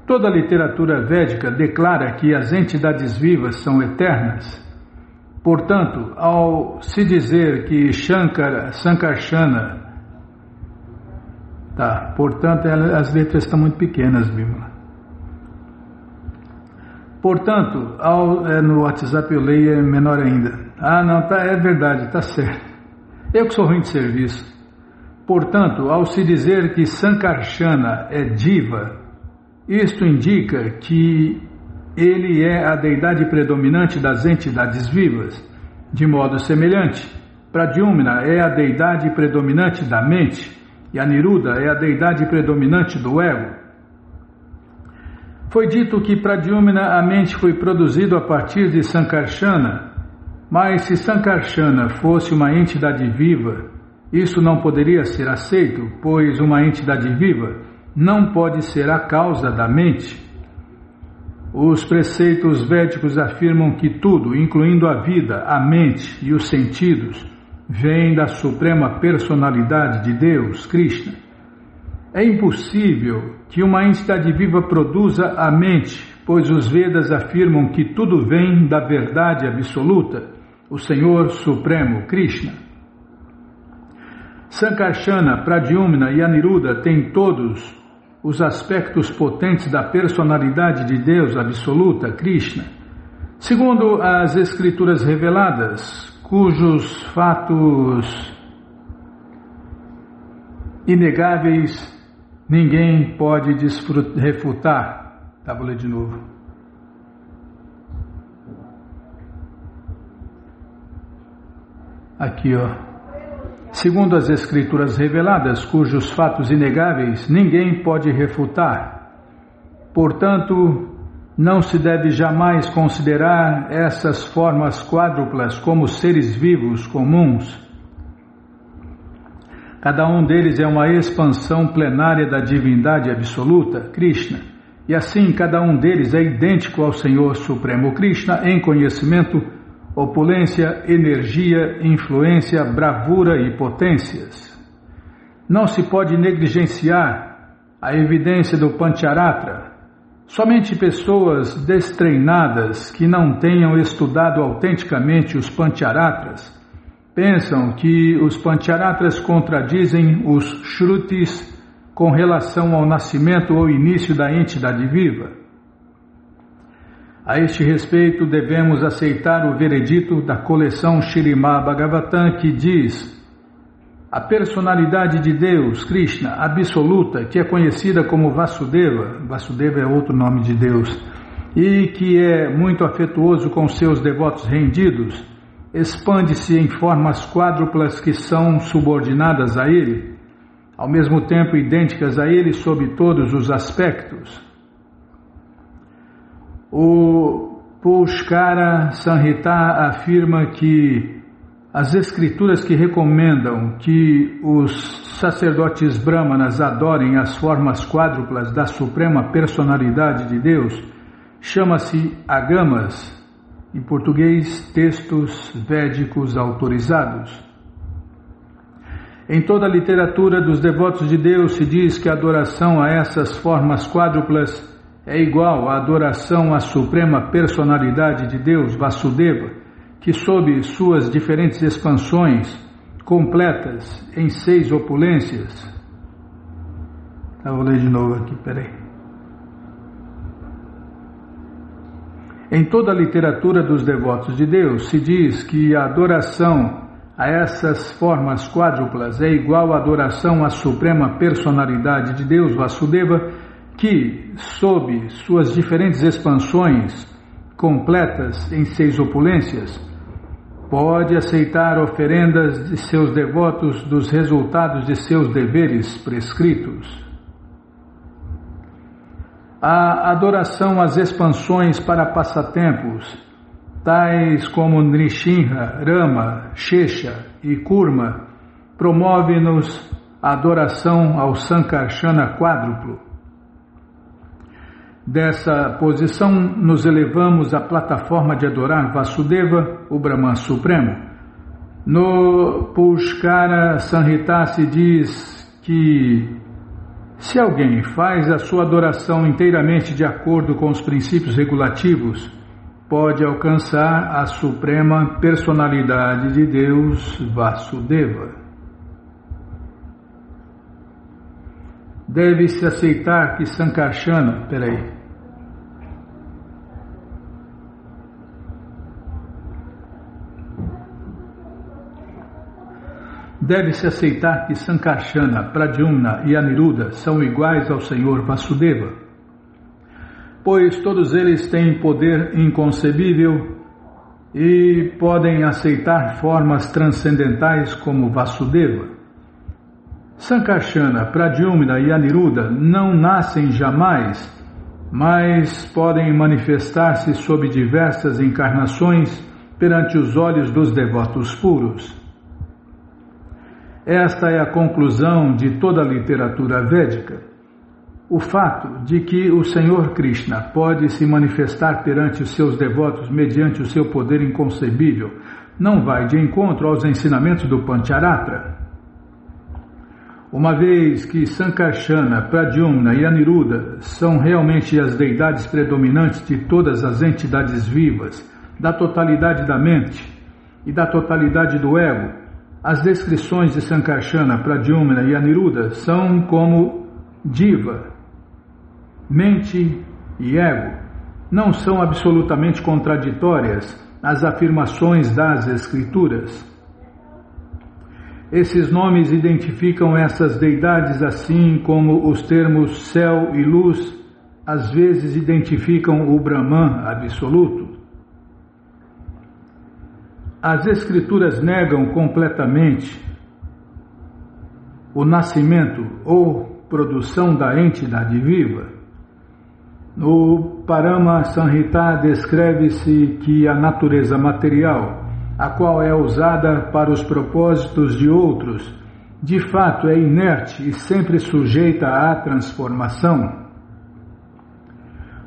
Toda a literatura védica declara que as entidades vivas são eternas. Portanto, ao se dizer que Sankarsana... portanto, as letras estão muito pequenas, Bímola. Portanto, no WhatsApp eu leio é menor ainda. É verdade, está certo. Eu que sou ruim de serviço. Portanto, ao se dizer que Sankarsana é Diva, isto indica que ele é a deidade predominante das entidades vivas. De modo semelhante, Pradyumna é a deidade predominante da mente e Aniruddha é a deidade predominante do ego. Foi dito que Pradyumna, a mente, foi produzido a partir de Sankarsana, mas se Sankarsana fosse uma entidade viva, isso não poderia ser aceito, pois uma entidade viva não pode ser a causa da mente. Os preceitos védicos afirmam que tudo, incluindo a vida, a mente e os sentidos, vem da suprema personalidade de Deus, Krishna. É impossível que uma entidade viva produza a mente, pois os Vedas afirmam que tudo vem da verdade absoluta, o Senhor Supremo, Krishna. Sankarsana, Pradyumna e Aniruddha têm todos os aspectos potentes da personalidade de Deus absoluta, Krishna. Segundo as escrituras reveladas, cujos fatos inegáveis ninguém pode refutar. Vou ler de novo. Aqui, Segundo as escrituras reveladas, cujos fatos inegáveis ninguém pode refutar. Portanto, não se deve jamais considerar essas formas quádruplas como seres vivos comuns. Cada um deles é uma expansão plenária da divindade absoluta, Krishna, e assim cada um deles é idêntico ao Senhor Supremo Krishna em conhecimento, opulência, energia, influência, bravura e potências. Não se pode negligenciar a evidência do Pancharatra. Somente pessoas destreinadas que não tenham estudado autenticamente os Pancharatras pensam que os Pancharatras contradizem os Shrutis com relação ao nascimento ou início da entidade viva. A este respeito, devemos aceitar o veredito da coleção Śrīmad Bhagavatam que diz: a personalidade de Deus, Krishna, absoluta, que é conhecida como Vasudeva, Vasudeva é outro nome de Deus, e que é muito afetuoso com seus devotos rendidos, expande-se em formas quádruplas que são subordinadas a ele, ao mesmo tempo idênticas a ele sob todos os aspectos. O Pushkara Samhita afirma que as escrituras que recomendam que os sacerdotes brahmanas adorem as formas quádruplas da suprema personalidade de Deus chama-se agamas, em português, textos védicos autorizados. Em toda a literatura dos devotos de Deus se diz que a adoração a essas formas quádruplas é igual à adoração à suprema personalidade de Deus, Vasudeva, que sob suas diferentes expansões, completas em 6 opulências. Vou ler de novo aqui, peraí. Em toda a literatura dos devotos de Deus se diz que a adoração a essas formas quádruplas é igual à adoração à suprema personalidade de Deus, Vasudeva, que, sob suas diferentes expansões completas em 6 opulências, pode aceitar oferendas de seus devotos dos resultados de seus deveres prescritos. A adoração às expansões para passatempos, tais como Nrishinha, Rama, Shesha e Kurma, promove-nos a adoração ao Sankarsana quádruplo. Dessa posição, nos elevamos à plataforma de adorar Vasudeva, o Brahman Supremo. No Pushkara Samhita se diz que se alguém faz a sua adoração inteiramente de acordo com os princípios regulativos, pode alcançar a suprema personalidade de Deus, Vasudeva. Deve-se aceitar que Sankarsana... Deve-se aceitar que Sankarsana, Pradyumna e Aniruddha são iguais ao Senhor Vasudeva, pois todos eles têm poder inconcebível e podem aceitar formas transcendentais como Vasudeva. Sankarsana, Pradyumna e Aniruddha não nascem jamais, mas podem manifestar-se sob diversas encarnações perante os olhos dos devotos puros. Esta é a conclusão de toda a literatura védica. O fato de que o Senhor Krishna pode se manifestar perante os seus devotos mediante o seu poder inconcebível não vai de encontro aos ensinamentos do Pancharatra. Uma vez que Sankarsana, Pradyumna e Aniruddha são realmente as deidades predominantes de todas as entidades vivas, da totalidade da mente e da totalidade do ego, as descrições de Sankarsana, Pradyumna e Aniruddha são como Diva, mente e ego. Não são absolutamente contraditórias as afirmações das Escrituras. Esses nomes identificam essas deidades assim como os termos céu e luz às vezes identificam o Brahman absoluto. As Escrituras negam completamente o nascimento ou produção da entidade viva. No Parama Samhita descreve-se que a natureza material, a qual é usada para os propósitos de outros, de fato é inerte e sempre sujeita à transformação.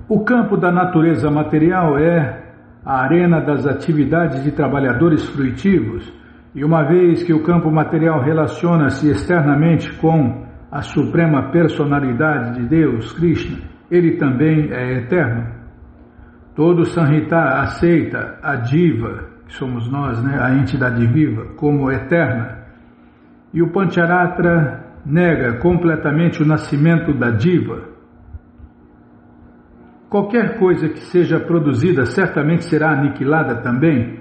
O campo da natureza material é a arena das atividades de trabalhadores fruitivos, e uma vez que o campo material relaciona-se externamente com a suprema personalidade de Deus, Krishna, ele também é eterno. Todo Samhita aceita a Diva, que somos nós, a entidade viva, como eterna, e o Pancharatra nega completamente o nascimento da Diva. Qualquer coisa que seja produzida certamente será aniquilada também.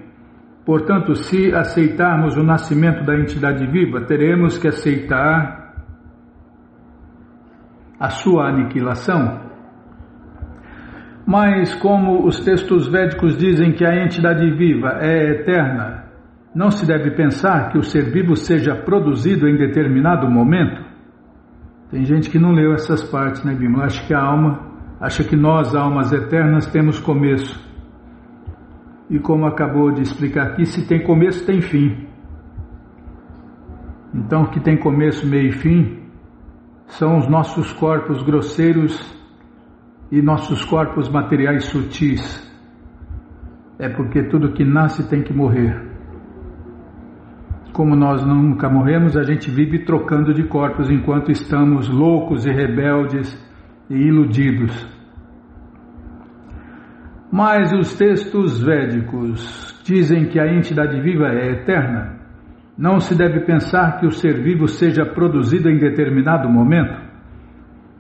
Portanto, se aceitarmos o nascimento da entidade viva, teremos que aceitar a sua aniquilação. Mas como os textos védicos dizem que a entidade viva é eterna, não se deve pensar que o ser vivo seja produzido em determinado momento. Tem gente que não leu essas partes, Bimala? Acha que nós, almas eternas, temos começo. E como acabou de explicar aqui, se tem começo, tem fim. Então, o que tem começo, meio e fim são os nossos corpos grosseiros e nossos corpos materiais sutis. É porque tudo que nasce tem que morrer. Como nós nunca morremos, a gente vive trocando de corpos enquanto estamos loucos e rebeldes e iludidos. Mas os textos védicos dizem que a entidade viva é eterna. Não se deve pensar que o ser vivo seja produzido em determinado momento.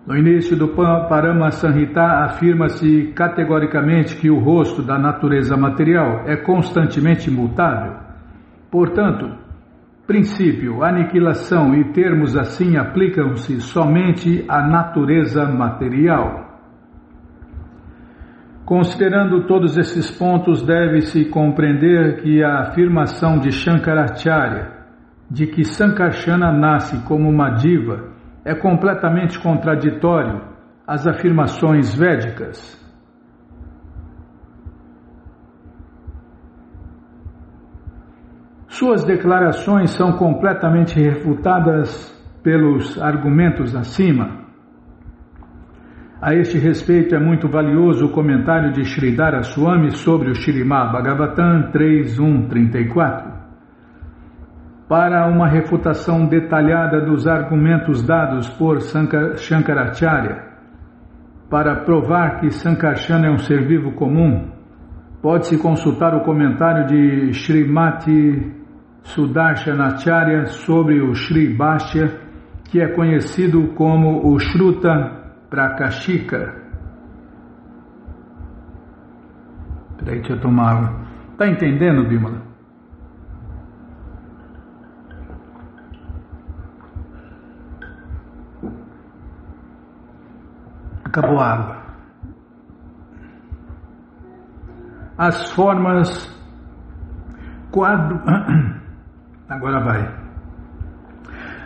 No início do Parama Samhita afirma-se categoricamente que o rosto da natureza material é constantemente mutável. Portanto, princípio, aniquilação e termos assim aplicam-se somente à natureza material. Considerando todos esses pontos, deve-se compreender que a afirmação de Shankaracharya de que Sankarsana nasce como uma diva é completamente contraditório às afirmações védicas. Suas declarações são completamente refutadas pelos argumentos acima. A este respeito é muito valioso o comentário de Sridhara Swami sobre o Śrīmad Bhagavatam 3.1.34. Para uma refutação detalhada dos argumentos dados por Shankaracharya, para provar que Sankarsana é um ser vivo comum, pode-se consultar o comentário de Srimati Sudarshanacharya sobre o Sri Bhashya, que é conhecido como o Shruta Prakashika. Peraí, deixa eu tomar água. Está entendendo, Bimala? Acabou a água. As formas Agora vai.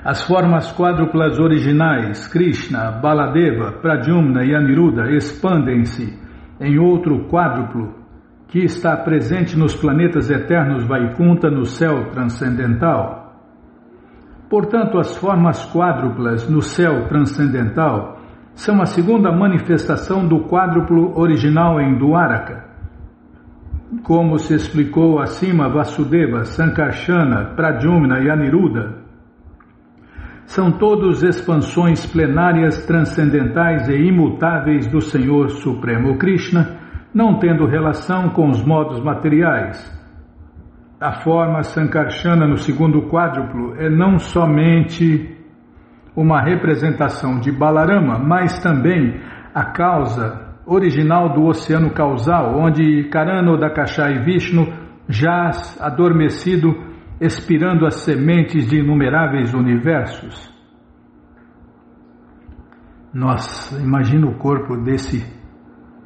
As formas quádruplas originais, Krishna, Baladeva, Pradyumna e Aniruddha, expandem-se em outro quádruplo que está presente nos planetas eternos Vaikunta, no céu transcendental. Portanto, as formas quádruplas no céu transcendental são a segunda manifestação do quádruplo original em Dwaraka. Como se explicou acima, Vasudeva, Sankarsana, Pradyumna e Aniruddha são todos expansões plenárias transcendentais e imutáveis do Senhor Supremo Krishna, não tendo relação com os modos materiais. A forma Sankarsana no segundo quádruplo é não somente uma representação de Balarama, mas também a causa original do oceano causal, onde Karanodakasha e Vishnu jaz adormecido, expirando as sementes de inumeráveis universos. Nossa, imagina o corpo desse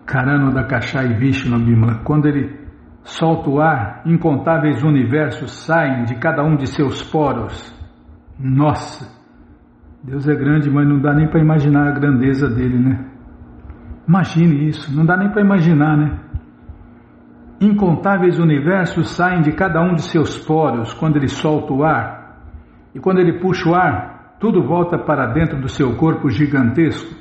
Karanodakasha e Vishnu, Bimala. Quando ele solta o ar, incontáveis universos saem de cada um de seus poros. Nossa, Deus é grande, mas não dá nem para imaginar a grandeza dele, né? Imagine isso, não dá nem para imaginar, né? Incontáveis universos saem de cada um de seus poros quando ele solta o ar. E quando ele puxa o ar, tudo volta para dentro do seu corpo gigantesco.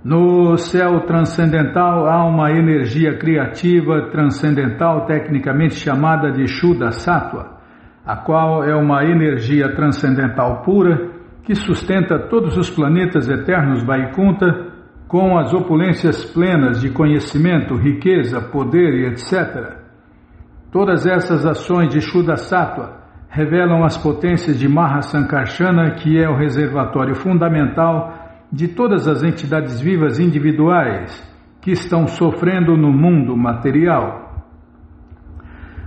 No céu transcendental há uma energia criativa transcendental, tecnicamente chamada de Shuddha Sattva, a qual é uma energia transcendental pura que sustenta todos os planetas eternos Vaikunta com as opulências plenas de conhecimento, riqueza, poder e etc. Todas essas ações de Shuddha Sattva revelam as potências de Mahasankarshana, que é o reservatório fundamental de todas as entidades vivas individuais que estão sofrendo no mundo material.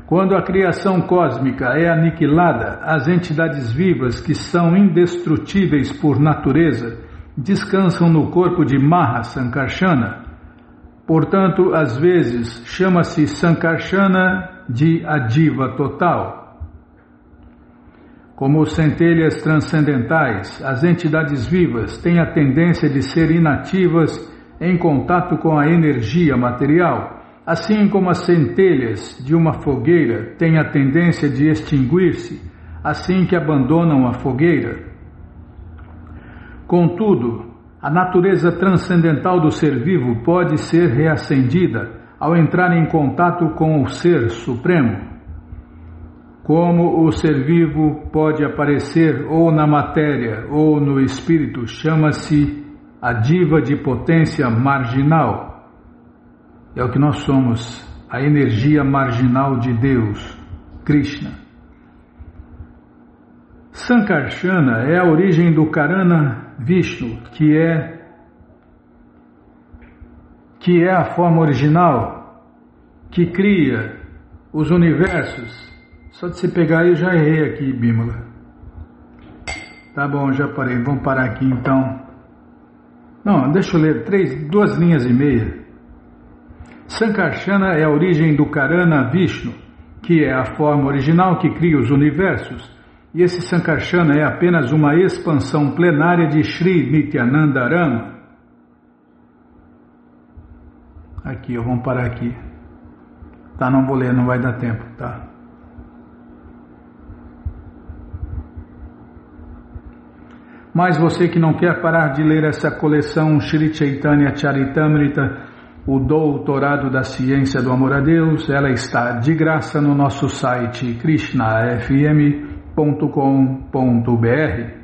Quando a criação cósmica é aniquilada, as entidades vivas que são indestrutíveis por natureza descansam no corpo de Mahasankarshana. Portanto, às vezes chama-se Sankarshana de Adiva total. Como centelhas transcendentais, as entidades vivas têm a tendência de ser inativas em contato com a energia material, assim como as centelhas de uma fogueira têm a tendência de extinguir-se assim que abandonam a fogueira. Contudo, a natureza transcendental do ser vivo pode ser reacendida ao entrar em contato com o Ser Supremo. Como o ser vivo pode aparecer ou na matéria ou no espírito, chama-se a diva de potência marginal. É o que nós somos, a energia marginal de Deus, Krishna. Sankarsana é a origem do Karana Vishnu, que é a forma original que cria os universos. Só de se pegar aí, eu já errei aqui, Bímola. Tá bom, já parei. Vamos parar aqui então. Não, deixa eu ler 2 linhas e meia. Sankarsana é a origem do Karana Vishnu, que é a forma original que cria os universos. E esse Sankarsana é apenas uma expansão plenária de Sri Nityananda Rama. Aqui, vamos parar aqui. Tá, não vou ler, não vai dar tempo, tá? Mas você que não quer parar de ler essa coleção Shri Chaitanya Charitamrita, o Doutorado da Ciência do Amor a Deus, ela está de graça no nosso site krishnafm.com.br.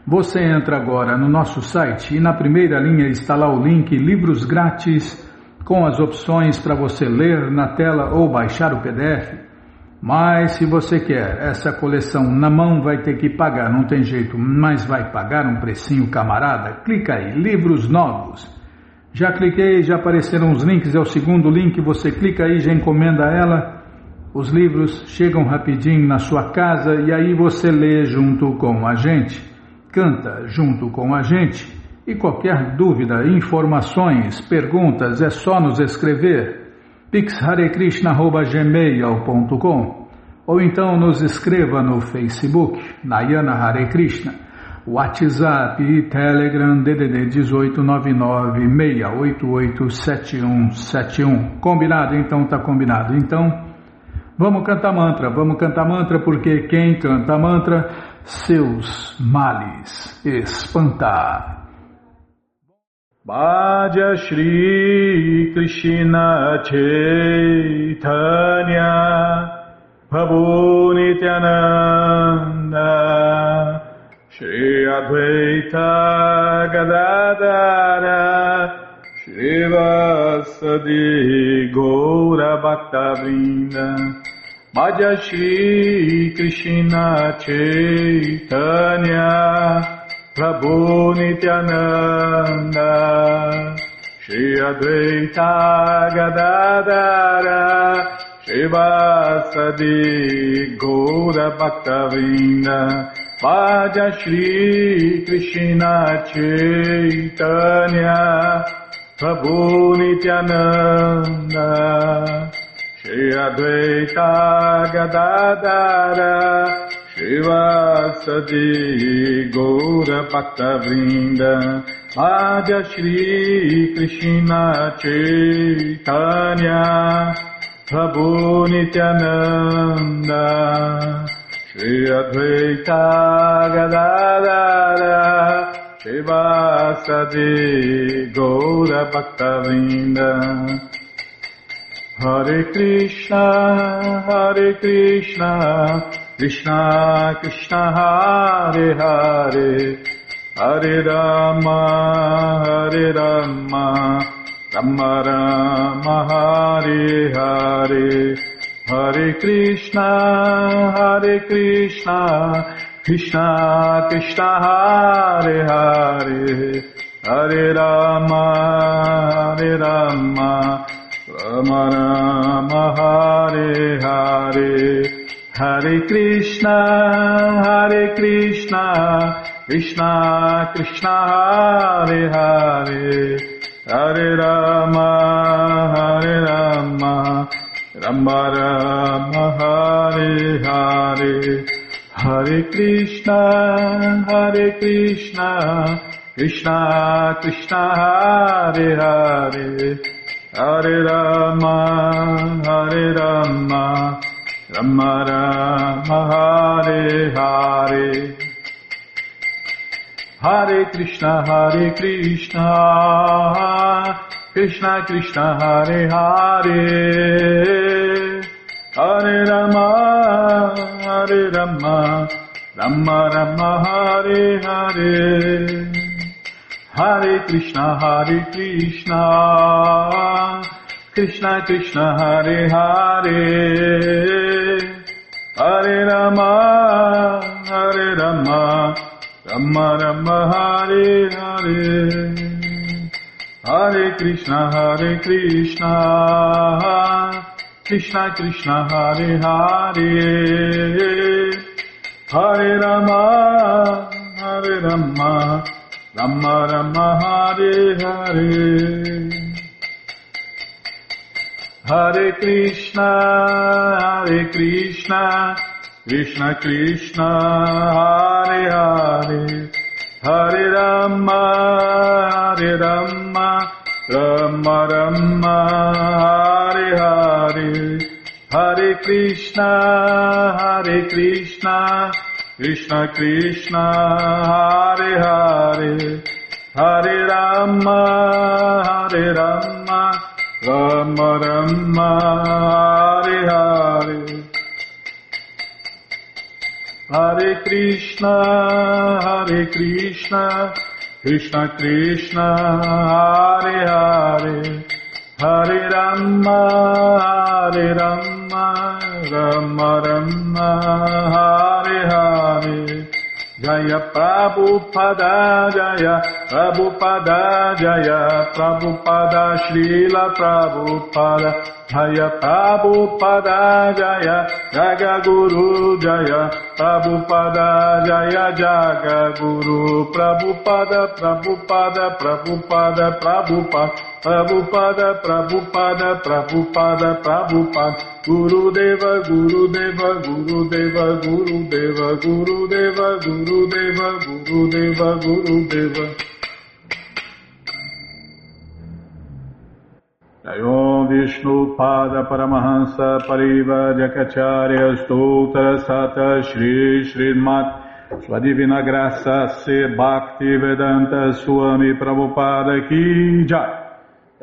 Você entra agora no nosso site e na primeira linha está lá o link Livros Grátis, com as opções para você ler na tela ou baixar o PDF. Mas se você quer essa coleção na mão, vai ter que pagar, não tem jeito, mas vai pagar um precinho, camarada. Clica aí, Livros Novos. Já cliquei, já apareceram os links, é o segundo link, você clica aí, já encomenda ela. Os livros chegam rapidinho na sua casa e aí você lê junto com a gente, canta junto com a gente. E qualquer dúvida, informações, perguntas, é só nos escrever. pixharekrishna@gmail.com ou então nos escreva no Facebook, Nayana Hare Krishna, WhatsApp e Telegram DDD 1899-688-7171. Combinado? Então tá combinado. Então, vamos cantar mantra porque quem canta mantra, seus males espanta. Bhaja Shri Krishna Chaitanya Prabhu Nityananda Shri Advaita Gadadara Shri Vasadi Gaura Bhaktavrinda Bhaja Shri Krishna Chaitanya Prabhu Nityananda Shri Advaita Gadadara Shri Vasadi Gaura Bhaktavrinda Bhaja Shri Krishna Chaitanya Prabhu Nityananda Shri Advaita Gadadara Shivasadi Gaura Bhaktavrinda Bhaja Shri Krishna Chaitanya Prabhu Nityananda Shri Advaita Gadadara Shivasadi Gaura Bhaktavrinda Hare Krishna Krishna Krishna Hare Hare Hare Rama Rama Rama Hare Hare Hare Krishna Krishna Krishna Hare Hare Hare Rama Rama Rama Hare Hare Hare Krishna Krishna Krishna Hare Hare Hare Rama Rama Rama Hare Hare Hare Krishna Krishna Krishna Hare Hare Hare Rama Rama Rama Hare Hare Hare Krishna Krishna Krishna Hare Hare Hare Rama Rama Rama Hare Hare Hare Krishna Krishna Krishna Hare Hare Hare Rama Krishna, Hare Krishna, Krishna Krishna, Hare Hare, Hare Rama, Hare Rama, Rama Rama, Hare Hare. Hare Krishna, Krishna Krishna, Hare Hare, Hare Rama, Rama Rama, Hare Hare, Hare Krishna, Krishna Krishna, Hare Hare, Hare Rama, Rama Rama, Hare Hare. Hare Krishna, Krishna Krishna, Hare Hare, Hare Rama, Rama Rama, Hare Hare. Jaya Prabhupada, Jaya Prabhupada, Jaya Prabhupada, Srila Prabhupada, Jaya Prabhupada, Jaya Jagaguru, Jaya Prabhupada, Jaya Jagaguru, Prabhupada, Prabhupada, Prabhupada, Prabhupada, Prabhupada, Prabhupada, Prabhupada, Prabhupada, Gurudeva, Gurudeva, Gurudeva, Gurudeva, Gurudeva, Gurudeva, Gurudeva, Gurudeva. Jayom Vishnu Pada Paramahansa Pariva Jakacharya Stoutra Sata Shri Srimat Sua Divina Graça Se Bhakti Vedanta Swami Prabhupada Ki Jai.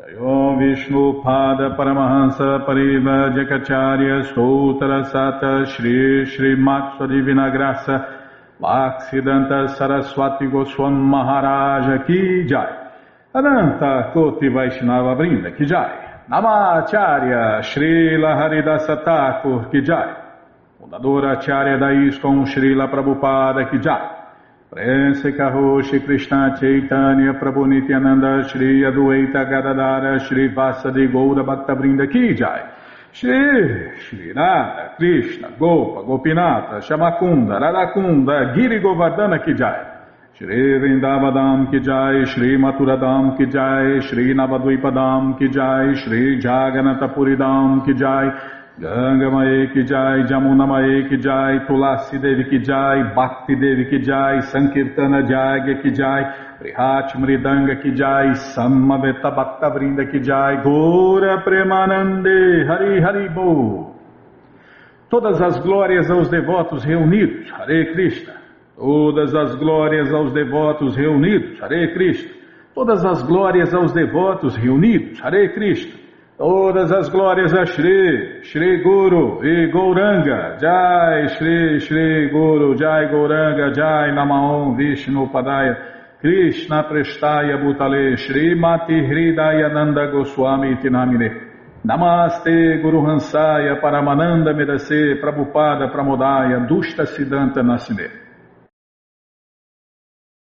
Jayom Vishnu Pada Paramahansa Pariva Jakacharya Stoutra Sata Shri Srimat Sua Divina Graça Bhaktivedanta Saraswati Goswami Maharaja Ki Jai. Ananta Koti Vaishnava Vrinda Ki Jai. Namacharya Srila Haridasa Thakur Ki Jai. Fundadora Acharya da ISKCON Srila Prabhupada Ki Jai. Prense Karoshi Krishna Chaitanya Prabhu Nityananda Shri Adueta Gadadara Shri Vasadi Goura Bhakta Vrinda Ki Jai. Shri Radha Krishna Gopa Gopinata Shamakunda Radakunda Giri Govardhana Ki Jai. Shri Vrindavadam Ki Jai, Shri Maturadam Ki Jai, Shri Navadvipadam Ki Jai, Shri Jaganatapuridam Ki Jai, Gangamae Ki Jai, Jamunamae Ki Jai, Tulasi Devi Ki Jai, Bhakti Devi Ki Jai, Sankirtana Jagya Ki Jai, Prihat Mridanga Ki Jai, Samaveta Bhakta Vrinda Ki Jai, Gora Premanande, Hari Hari Bo. Todas as glórias aos devotos reunidos, Hare Krishna. Todas as glórias aos devotos reunidos, Hare Krishna. Todas as glórias aos devotos reunidos, Hare Krishna. Todas as glórias a Shri Guru e Gauranga, Jai Shri Guru, Jai Gauranga, Jai Namaon Vishnu Padaya, Krishna Prestaya Bhutale, Shri Mati Hridaya Nanda Goswami Tinamine. Namaste Guru Hansaya Paramananda Medase Prabhupada Pramodaya Dushta Siddhanta Nasine.